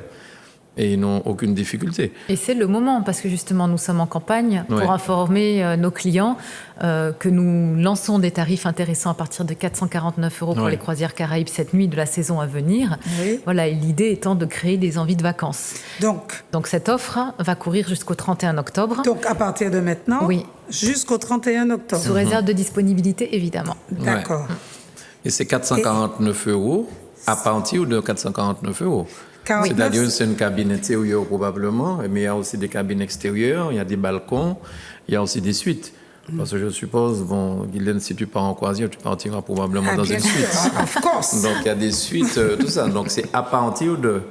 et ils n'ont aucune difficulté. Et c'est le moment, parce que justement, nous sommes en campagne pour informer nos clients que nous lançons des tarifs intéressants à partir de 449 € pour les croisières Caraïbes cette nuit de la saison à venir. Oui. Voilà, et l'idée étant de créer des envies de vacances. Donc cette offre va courir jusqu'au 31 octobre. Donc à partir de maintenant, jusqu'au 31 octobre. Sous réserve de disponibilité, évidemment. D'accord. Et c'est 449 € à partir de 449 €. C'est-à-dire c'est une cabine intérieure probablement, mais il y a aussi des cabines extérieures, il y a des balcons, il y a aussi des suites. Parce que je suppose, Guylaine, si tu pars en croisière, tu partiras probablement dans une suite. Of course. Donc il y a des suites, tout ça. Donc c'est à partir de...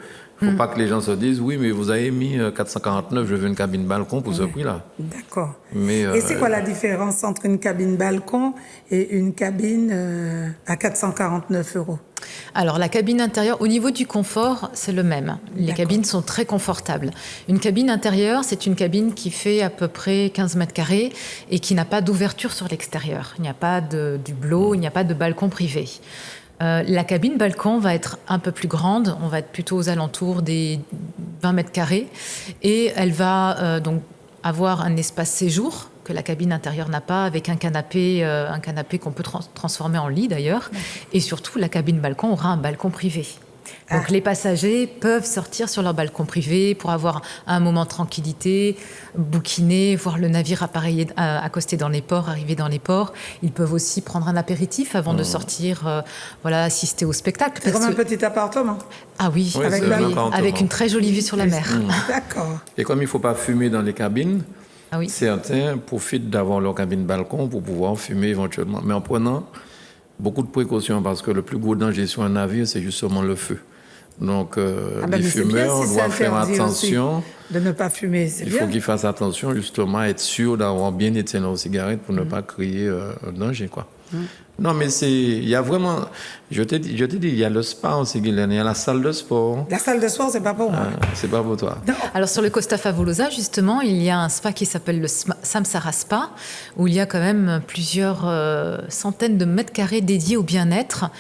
Il ne faut pas que les gens se disent, oui, mais vous avez mis 449, je veux une cabine balcon pour ce prix-là. D'accord. Et c'est quoi la différence entre une cabine balcon et une cabine à 449 €? Alors, la cabine intérieure, au niveau du confort, c'est le même. Les cabines sont très confortables. Une cabine intérieure, c'est une cabine qui fait à peu près 15 mètres carrés et qui n'a pas d'ouverture sur l'extérieur. Il n'y a pas d'hublot, il n'y a pas de balcon privé. La cabine balcon va être un peu plus grande, on va être plutôt aux alentours des 20 mètres carrés et elle va donc avoir un espace séjour que la cabine intérieure n'a pas, avec un canapé qu'on peut transformer en lit d'ailleurs. Et surtout, la cabine balcon aura un balcon privé. Donc les passagers peuvent sortir sur leur balcon privé pour avoir un moment de tranquillité, bouquiner, voir le navire accoster dans les ports, arriver dans les ports. Ils peuvent aussi prendre un apéritif avant de sortir, assister au spectacle. C'est comme un petit appartement. Ah oui, avec une très jolie vue sur la mer. D'accord. Et comme il ne faut pas fumer dans les cabines, ah oui. Certains profitent d'avoir leur cabine balcon pour pouvoir fumer éventuellement, mais en prenant beaucoup de précautions, parce que le plus gros danger sur un navire, c'est justement le feu. Donc, les fumeurs doivent faire attention. De ne pas fumer, c'est bien. Il faut qu'ils fassent attention, justement, à être sûr d'avoir bien éteint leur cigarette pour ne pas créer un danger, quoi. Non, mais il y a vraiment... Je t'ai dit, il y a le spa aussi, Guylaine, il y a la salle de sport. La salle de sport, c'est pas pour moi. C'est pas pour toi. Non. Alors, sur le Costa Favolosa, justement, il y a un spa qui s'appelle le Samsara Spa, où il y a quand même plusieurs centaines de mètres carrés dédiés au bien-être.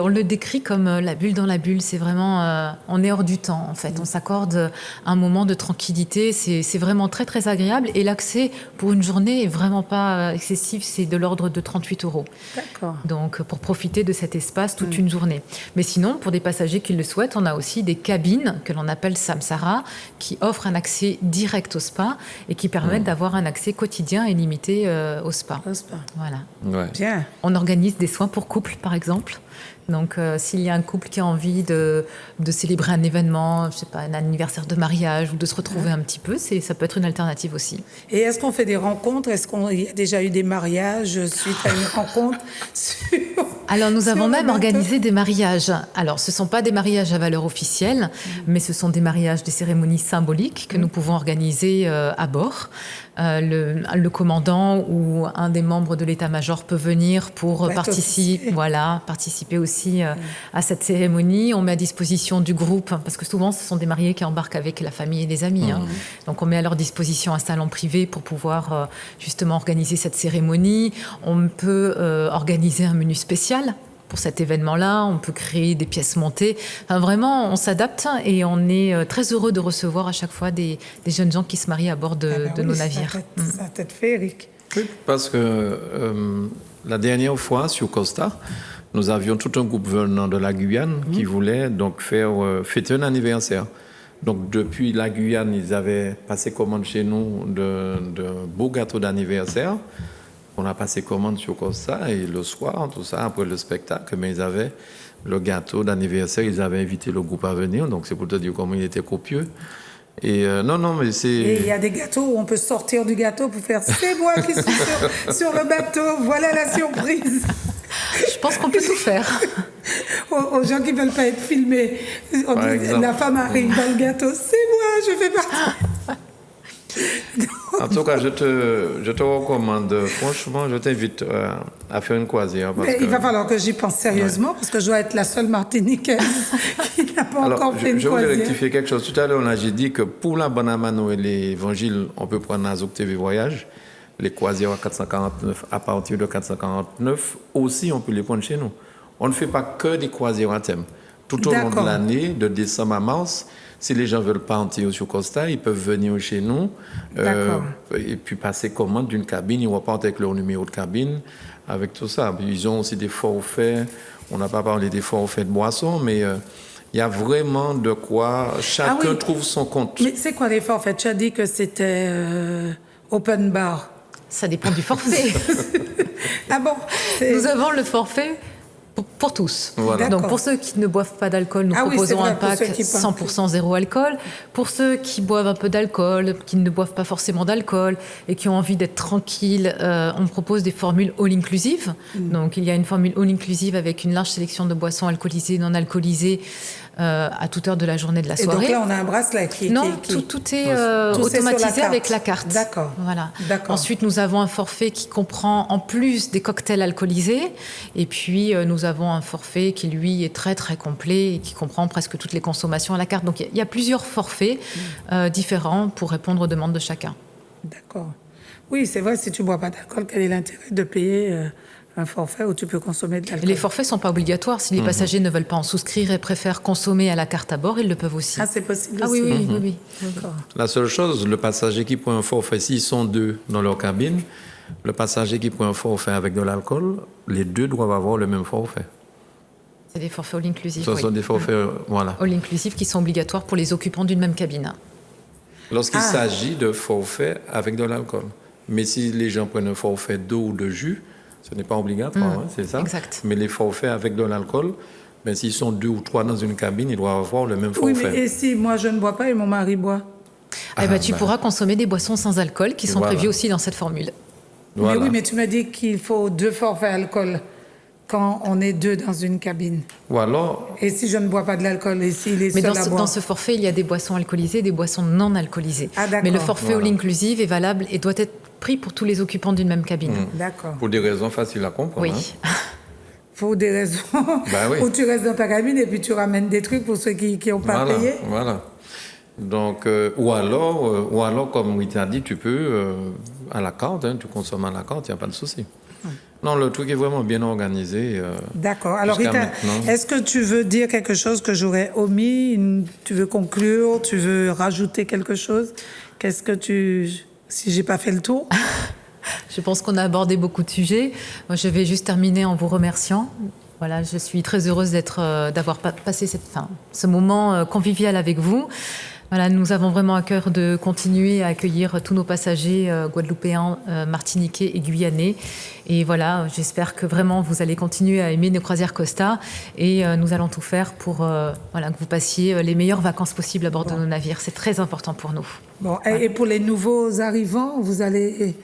On le décrit comme la bulle dans la bulle. C'est vraiment... on est hors du temps, en fait. On s'accorde un moment de tranquillité. C'est vraiment très, très agréable. Et l'accès pour une journée est vraiment pas excessif. C'est de l'ordre de 38 €. D'accord. Donc, pour profiter de cet espace toute une journée. Mais sinon, pour des passagers qui le souhaitent, on a aussi des cabines que l'on appelle Samsara, qui offrent un accès direct au spa et qui permettent d'avoir un accès quotidien et limité au spa. Voilà. Ouais. Bien. On organise des soins pour couples, par exemple. Donc, s'il y a un couple qui a envie de célébrer un événement, je sais pas, un anniversaire de mariage ou de se retrouver un petit peu, ça peut être une alternative aussi. Et est-ce qu'on fait des rencontres? Est-ce qu'il y a déjà eu des mariages suite à une rencontre Alors, nous avons même organisé des mariages. Alors, ce ne sont pas des mariages à valeur officielle, mais ce sont des mariages, des cérémonies symboliques que nous pouvons organiser à bord. Le commandant ou un des membres de l'état-major peut venir pour participer aussi à cette cérémonie. On met à disposition du groupe, parce que souvent ce sont des mariés qui embarquent avec la famille et les amis. Donc on met à leur disposition un salon privé pour pouvoir justement organiser cette cérémonie. On peut organiser un menu spécial pour cet événement-là, on peut créer des pièces montées. Enfin, vraiment, on s'adapte et on est très heureux de recevoir à chaque fois des jeunes gens qui se marient à bord de nos navires. Ça va être féerique. Oui, parce que la dernière fois, sur Costa, nous avions tout un groupe venant de la Guyane qui voulait donc fêter un anniversaire. Donc, depuis la Guyane, ils avaient passé commande chez nous de beaux gâteaux d'anniversaire. On a passé commande sur Costa et le soir, tout ça, après le spectacle, mais ils avaient le gâteau d'anniversaire, ils avaient invité le groupe à venir, donc c'est pour te dire comment il était copieux. Et mais c'est... Et il y a des gâteaux où on peut sortir du gâteau pour faire « c'est moi qui suis sur le bateau, voilà la surprise ». Je pense qu'on peut tout faire. Aux gens qui ne veulent pas être filmés, la femme arrive dans le gâteau « c'est moi, je fais partie ». En tout cas, je te recommande, franchement, je t'invite à faire une croisière. Il va falloir que j'y pense sérieusement, parce que je dois être la seule Martiniquaise qui n'a pas encore fait une croisière. Je voulais rectifier quelque chose. Tout à l'heure, j'ai dit que pour la Bonamano et l'Évangile, on peut prendre Azouk TV Voyage, les croisières à partir de 449, aussi on peut les prendre chez nous. On ne fait pas que des croisières à thème. Tout au long de l'année, de décembre à mars, si les gens veulent partir sur Costa, ils peuvent venir chez nous et puis passer commande d'une cabine. Ils repartent avec leur numéro de cabine, avec tout ça. Ils ont aussi des forfaits. On n'a pas parlé des forfaits de boissons, mais il y a vraiment de quoi chacun trouve son compte. Mais c'est quoi les forfaits? Tu as dit que c'était open bar. Ça dépend du forfait. Ah bon? Nous avons le forfait pour tous. Voilà. Donc pour ceux qui ne boivent pas d'alcool, nous proposons un pack 100% zéro alcool. Pour ceux qui boivent un peu d'alcool, qui ne boivent pas forcément d'alcool et qui ont envie d'être tranquilles, on propose des formules all-inclusive. Donc il y a une formule all-inclusive avec une large sélection de boissons alcoolisées, non alcoolisées, à toute heure de la journée de la soirée. Et donc là, on a un bracelet qui... Non, tout est automatisé avec la carte. D'accord. Voilà. Ensuite, nous avons un forfait qui comprend en plus des cocktails alcoolisés. Et puis, nous avons un forfait qui, lui, est très, très complet et qui comprend presque toutes les consommations à la carte. Donc, il y a plusieurs forfaits différents pour répondre aux demandes de chacun. D'accord. Oui, c'est vrai, si tu ne bois pas d'alcool, quel est l'intérêt de payer un forfait où tu peux consommer de l'alcool. Les forfaits ne sont pas obligatoires. Si les passagers ne veulent pas en souscrire et préfèrent consommer à la carte à bord, ils le peuvent aussi. Ah, c'est possible Ah aussi. oui. D'accord. La seule chose, le passager qui prend un forfait, s'ils sont 2 dans leur cabine, le passager qui prend un forfait avec de l'alcool, les 2 doivent avoir le même forfait. C'est des forfaits all-inclusive. Ce sont des forfaits, voilà. All-inclusive qui sont obligatoires pour les occupants d'une même cabine. Lorsqu'il s'agit de forfaits avec de l'alcool. Mais si les gens prennent un forfait d'eau ou de jus, ce n'est pas obligatoire, c'est ça. Exact. Mais les forfaits avec de l'alcool, ben, s'ils sont 2 ou 3 dans une cabine, ils doivent avoir le même forfait. Oui, mais et si moi je ne bois pas et mon mari boit? Tu pourras consommer des boissons sans alcool qui sont prévues aussi dans cette formule. Voilà. Mais oui, mais tu m'as dit qu'il faut 2 forfaits alcool quand on est 2 dans une cabine. Ou alors... Et si je ne bois pas de l'alcool, et s'il est Mais seul à boire? dans ce forfait, il y a des boissons alcoolisées et des boissons non alcoolisées. Ah, d'accord. Mais le forfait all-inclusive est valable et doit être pris pour tous les occupants d'une même cabine. D'accord. Pour des raisons faciles à comprendre. Oui. Pour des raisons où tu restes dans ta cabine et puis tu ramènes des trucs pour ceux qui n'ont pas payé. Voilà. Donc, ou alors, comme il t'a dit, tu peux à la carte, tu consommes à la carte, il n'y a pas de souci. Non, le truc est vraiment bien organisé. D'accord. Alors, Rita, est-ce que tu veux dire quelque chose que j'aurais omis? Tu veux conclure? Tu veux rajouter quelque chose? Qu'est-ce que si j'ai pas fait le tour? Je pense qu'on a abordé beaucoup de sujets. Moi, je vais juste terminer en vous remerciant. Voilà, je suis très heureuse d'avoir passé ce moment convivial avec vous. Voilà, nous avons vraiment à cœur de continuer à accueillir tous nos passagers guadeloupéens, martiniquais et guyanais. Et voilà, j'espère que vraiment vous allez continuer à aimer nos croisières Costa et nous allons tout faire pour que vous passiez les meilleures vacances possibles à bord de nos navires. C'est très important pour nous. Bon, et pour les nouveaux arrivants, vous allez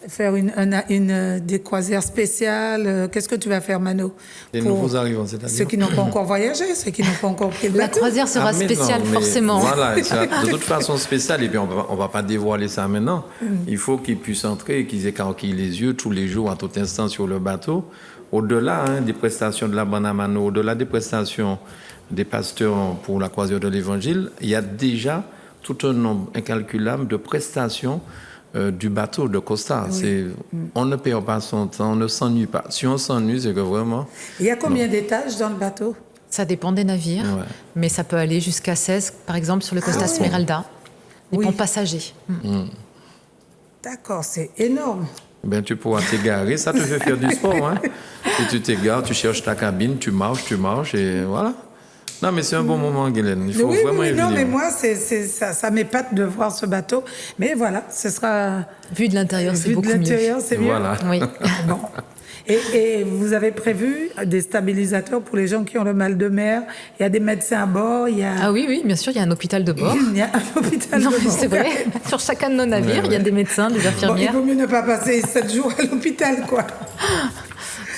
faire des croisières spéciales. Qu'est-ce que tu vas faire, Mano? Les nouveaux arrivants, c'est-à-dire ceux qui n'ont pas encore voyagé, ceux qui n'ont pas encore pris le bateau. La croisière sera spéciale, forcément. Voilà, de toute façon spéciale, et puis on va pas dévoiler ça maintenant. Il faut qu'ils puissent entrer, qu'ils écarquillent les yeux tous les jours, à tout instant sur le bateau. Au-delà des prestations de la bande à Mano, au-delà des prestations des pasteurs pour la croisière de l'Évangile, il y a déjà tout un nombre incalculable de prestations du bateau de Costa. Oui. On ne perd pas son temps, on ne s'ennuie pas. Si on s'ennuie, c'est que vraiment... Il y a combien d'étages dans le bateau? Ça dépend des navires, mais ça peut aller jusqu'à 16, par exemple sur le Costa Smeralda, des ponts passagers. D'accord, c'est énorme. Ben, tu pourras t'égarer, ça te fait faire du sport. Si tu t'égares, tu cherches ta cabine, tu marches et voilà. Non, mais c'est un bon moment, Guylaine. Il faut vraiment y venir. Non, mais moi, ça m'épate de voir ce bateau. Mais voilà, ce sera... Vu de l'intérieur, c'est beaucoup mieux. Vu de l'intérieur, c'est mieux. Voilà. Oui. Bon. Et vous avez prévu des stabilisateurs pour les gens qui ont le mal de mer? Il y a des médecins à bord, Ah oui, bien sûr, il y a un hôpital de bord. Il y a un hôpital de bord. C'est vrai. Sur chacun de nos navires, il y a des médecins, des infirmières. Il vaut mieux ne pas passer 7 jours à l'hôpital, quoi.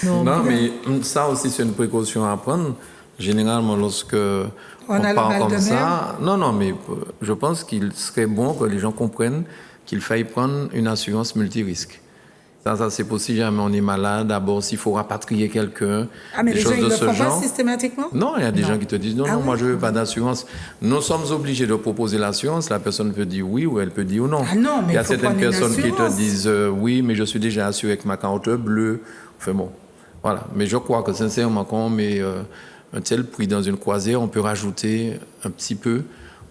Non, mais ça aussi, c'est une précaution à prendre. Généralement, lorsque on part comme ça... Non, mais je pense qu'il serait bon que les gens comprennent qu'il faille prendre une assurance multirisque. Ça c'est pour si jamais on est malade, d'abord s'il faut rapatrier quelqu'un, mais les gens, ils ne le font genre. pas systématiquement? Non, il y a des gens qui te disent non, moi je ne veux pas d'assurance. Nous sommes obligés de proposer l'assurance, la personne peut dire oui ou elle peut dire non. Mais il y a certaines personnes qui te disent oui, mais je suis déjà assuré avec ma carte bleue. Enfin bon, voilà. Mais je crois que sincèrement, quand on met un tel prix dans une croisière, on peut rajouter un petit peu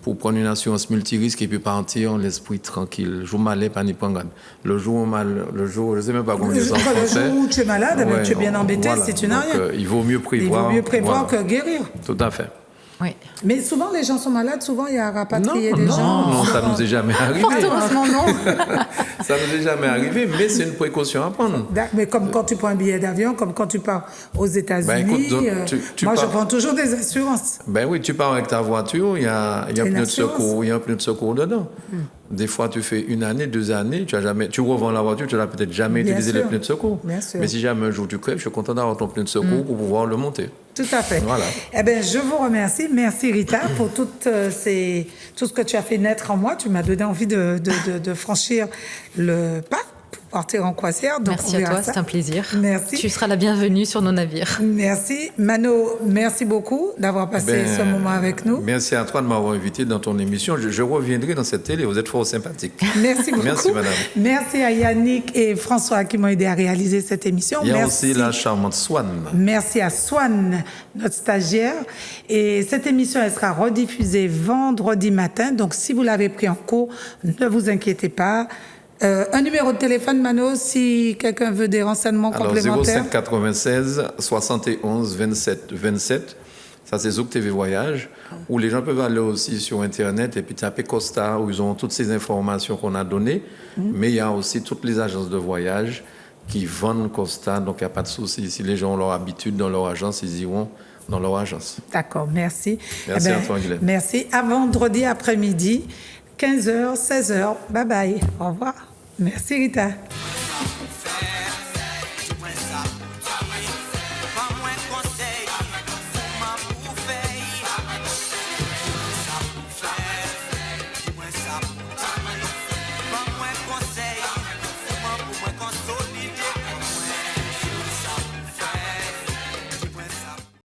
pour prendre une assurance multirisque et puis partir l'esprit tranquille. Jour malais, pas ni prendre. Le jour, je ne sais même pas combien de temps. Le jour où tu es malade, tu es bien embêté si tu n'as rien. Il vaut mieux prévoir. Il vaut mieux prévoir que guérir. Tout à fait. Oui. Mais souvent, les gens sont malades, souvent, il y a à rapatrier des gens. Non, ça ne nous est jamais arrivé. Heureusement, non. Ça ne nous est jamais arrivé, mais c'est une précaution à prendre. Mais comme quand tu prends un billet d'avion, comme quand tu pars aux États-Unis, moi, je prends toujours des assurances. Ben oui, tu pars avec ta voiture, il y a un pneu de secours dedans. Des fois, tu fais 1 année, 2 années, tu revends la voiture, tu n'as peut-être jamais utilisé le pneu de secours. Mais si jamais un jour tu crèves, je suis content d'avoir ton pneu de secours pour pouvoir le monter. Tout à fait. Voilà. Eh bien, je vous remercie. Merci, Rita, pour tout ce que tu as fait naître en moi. Tu m'as donné envie de franchir le pas partir en croisière. Donc merci à toi, c'est un plaisir. Merci. Tu seras la bienvenue sur nos navires. Merci. Mano, merci beaucoup d'avoir passé ce moment avec nous. Merci à toi de m'avoir invité dans ton émission. Je reviendrai dans cette télé, vous êtes fort sympathique. Merci beaucoup. Merci, madame. Merci à Yannick et François qui m'ont aidé à réaliser cette émission. Il y a merci. aussi la charmante Swan. Merci à Swan, notre stagiaire. Et cette émission, elle sera rediffusée vendredi matin. Donc, si vous l'avez pris en cours, ne vous inquiétez pas. Un numéro de téléphone, Mano, si quelqu'un veut des renseignements complémentaires. 07 96 71 27 27. Ça, c'est Zouk TV Voyage, où les gens peuvent aller aussi sur Internet et puis taper Costa, où ils ont toutes ces informations qu'on a données. Mais il y a aussi toutes les agences de voyage qui vendent Costa, donc il n'y a pas de souci. Si les gens ont leur habitude dans leur agence, ils iront dans leur agence. D'accord, merci. Merci à toi, Guylaine. Merci. À vendredi après-midi, 15h, 16h. Bye bye. Au revoir. Merci, Rita. Conseil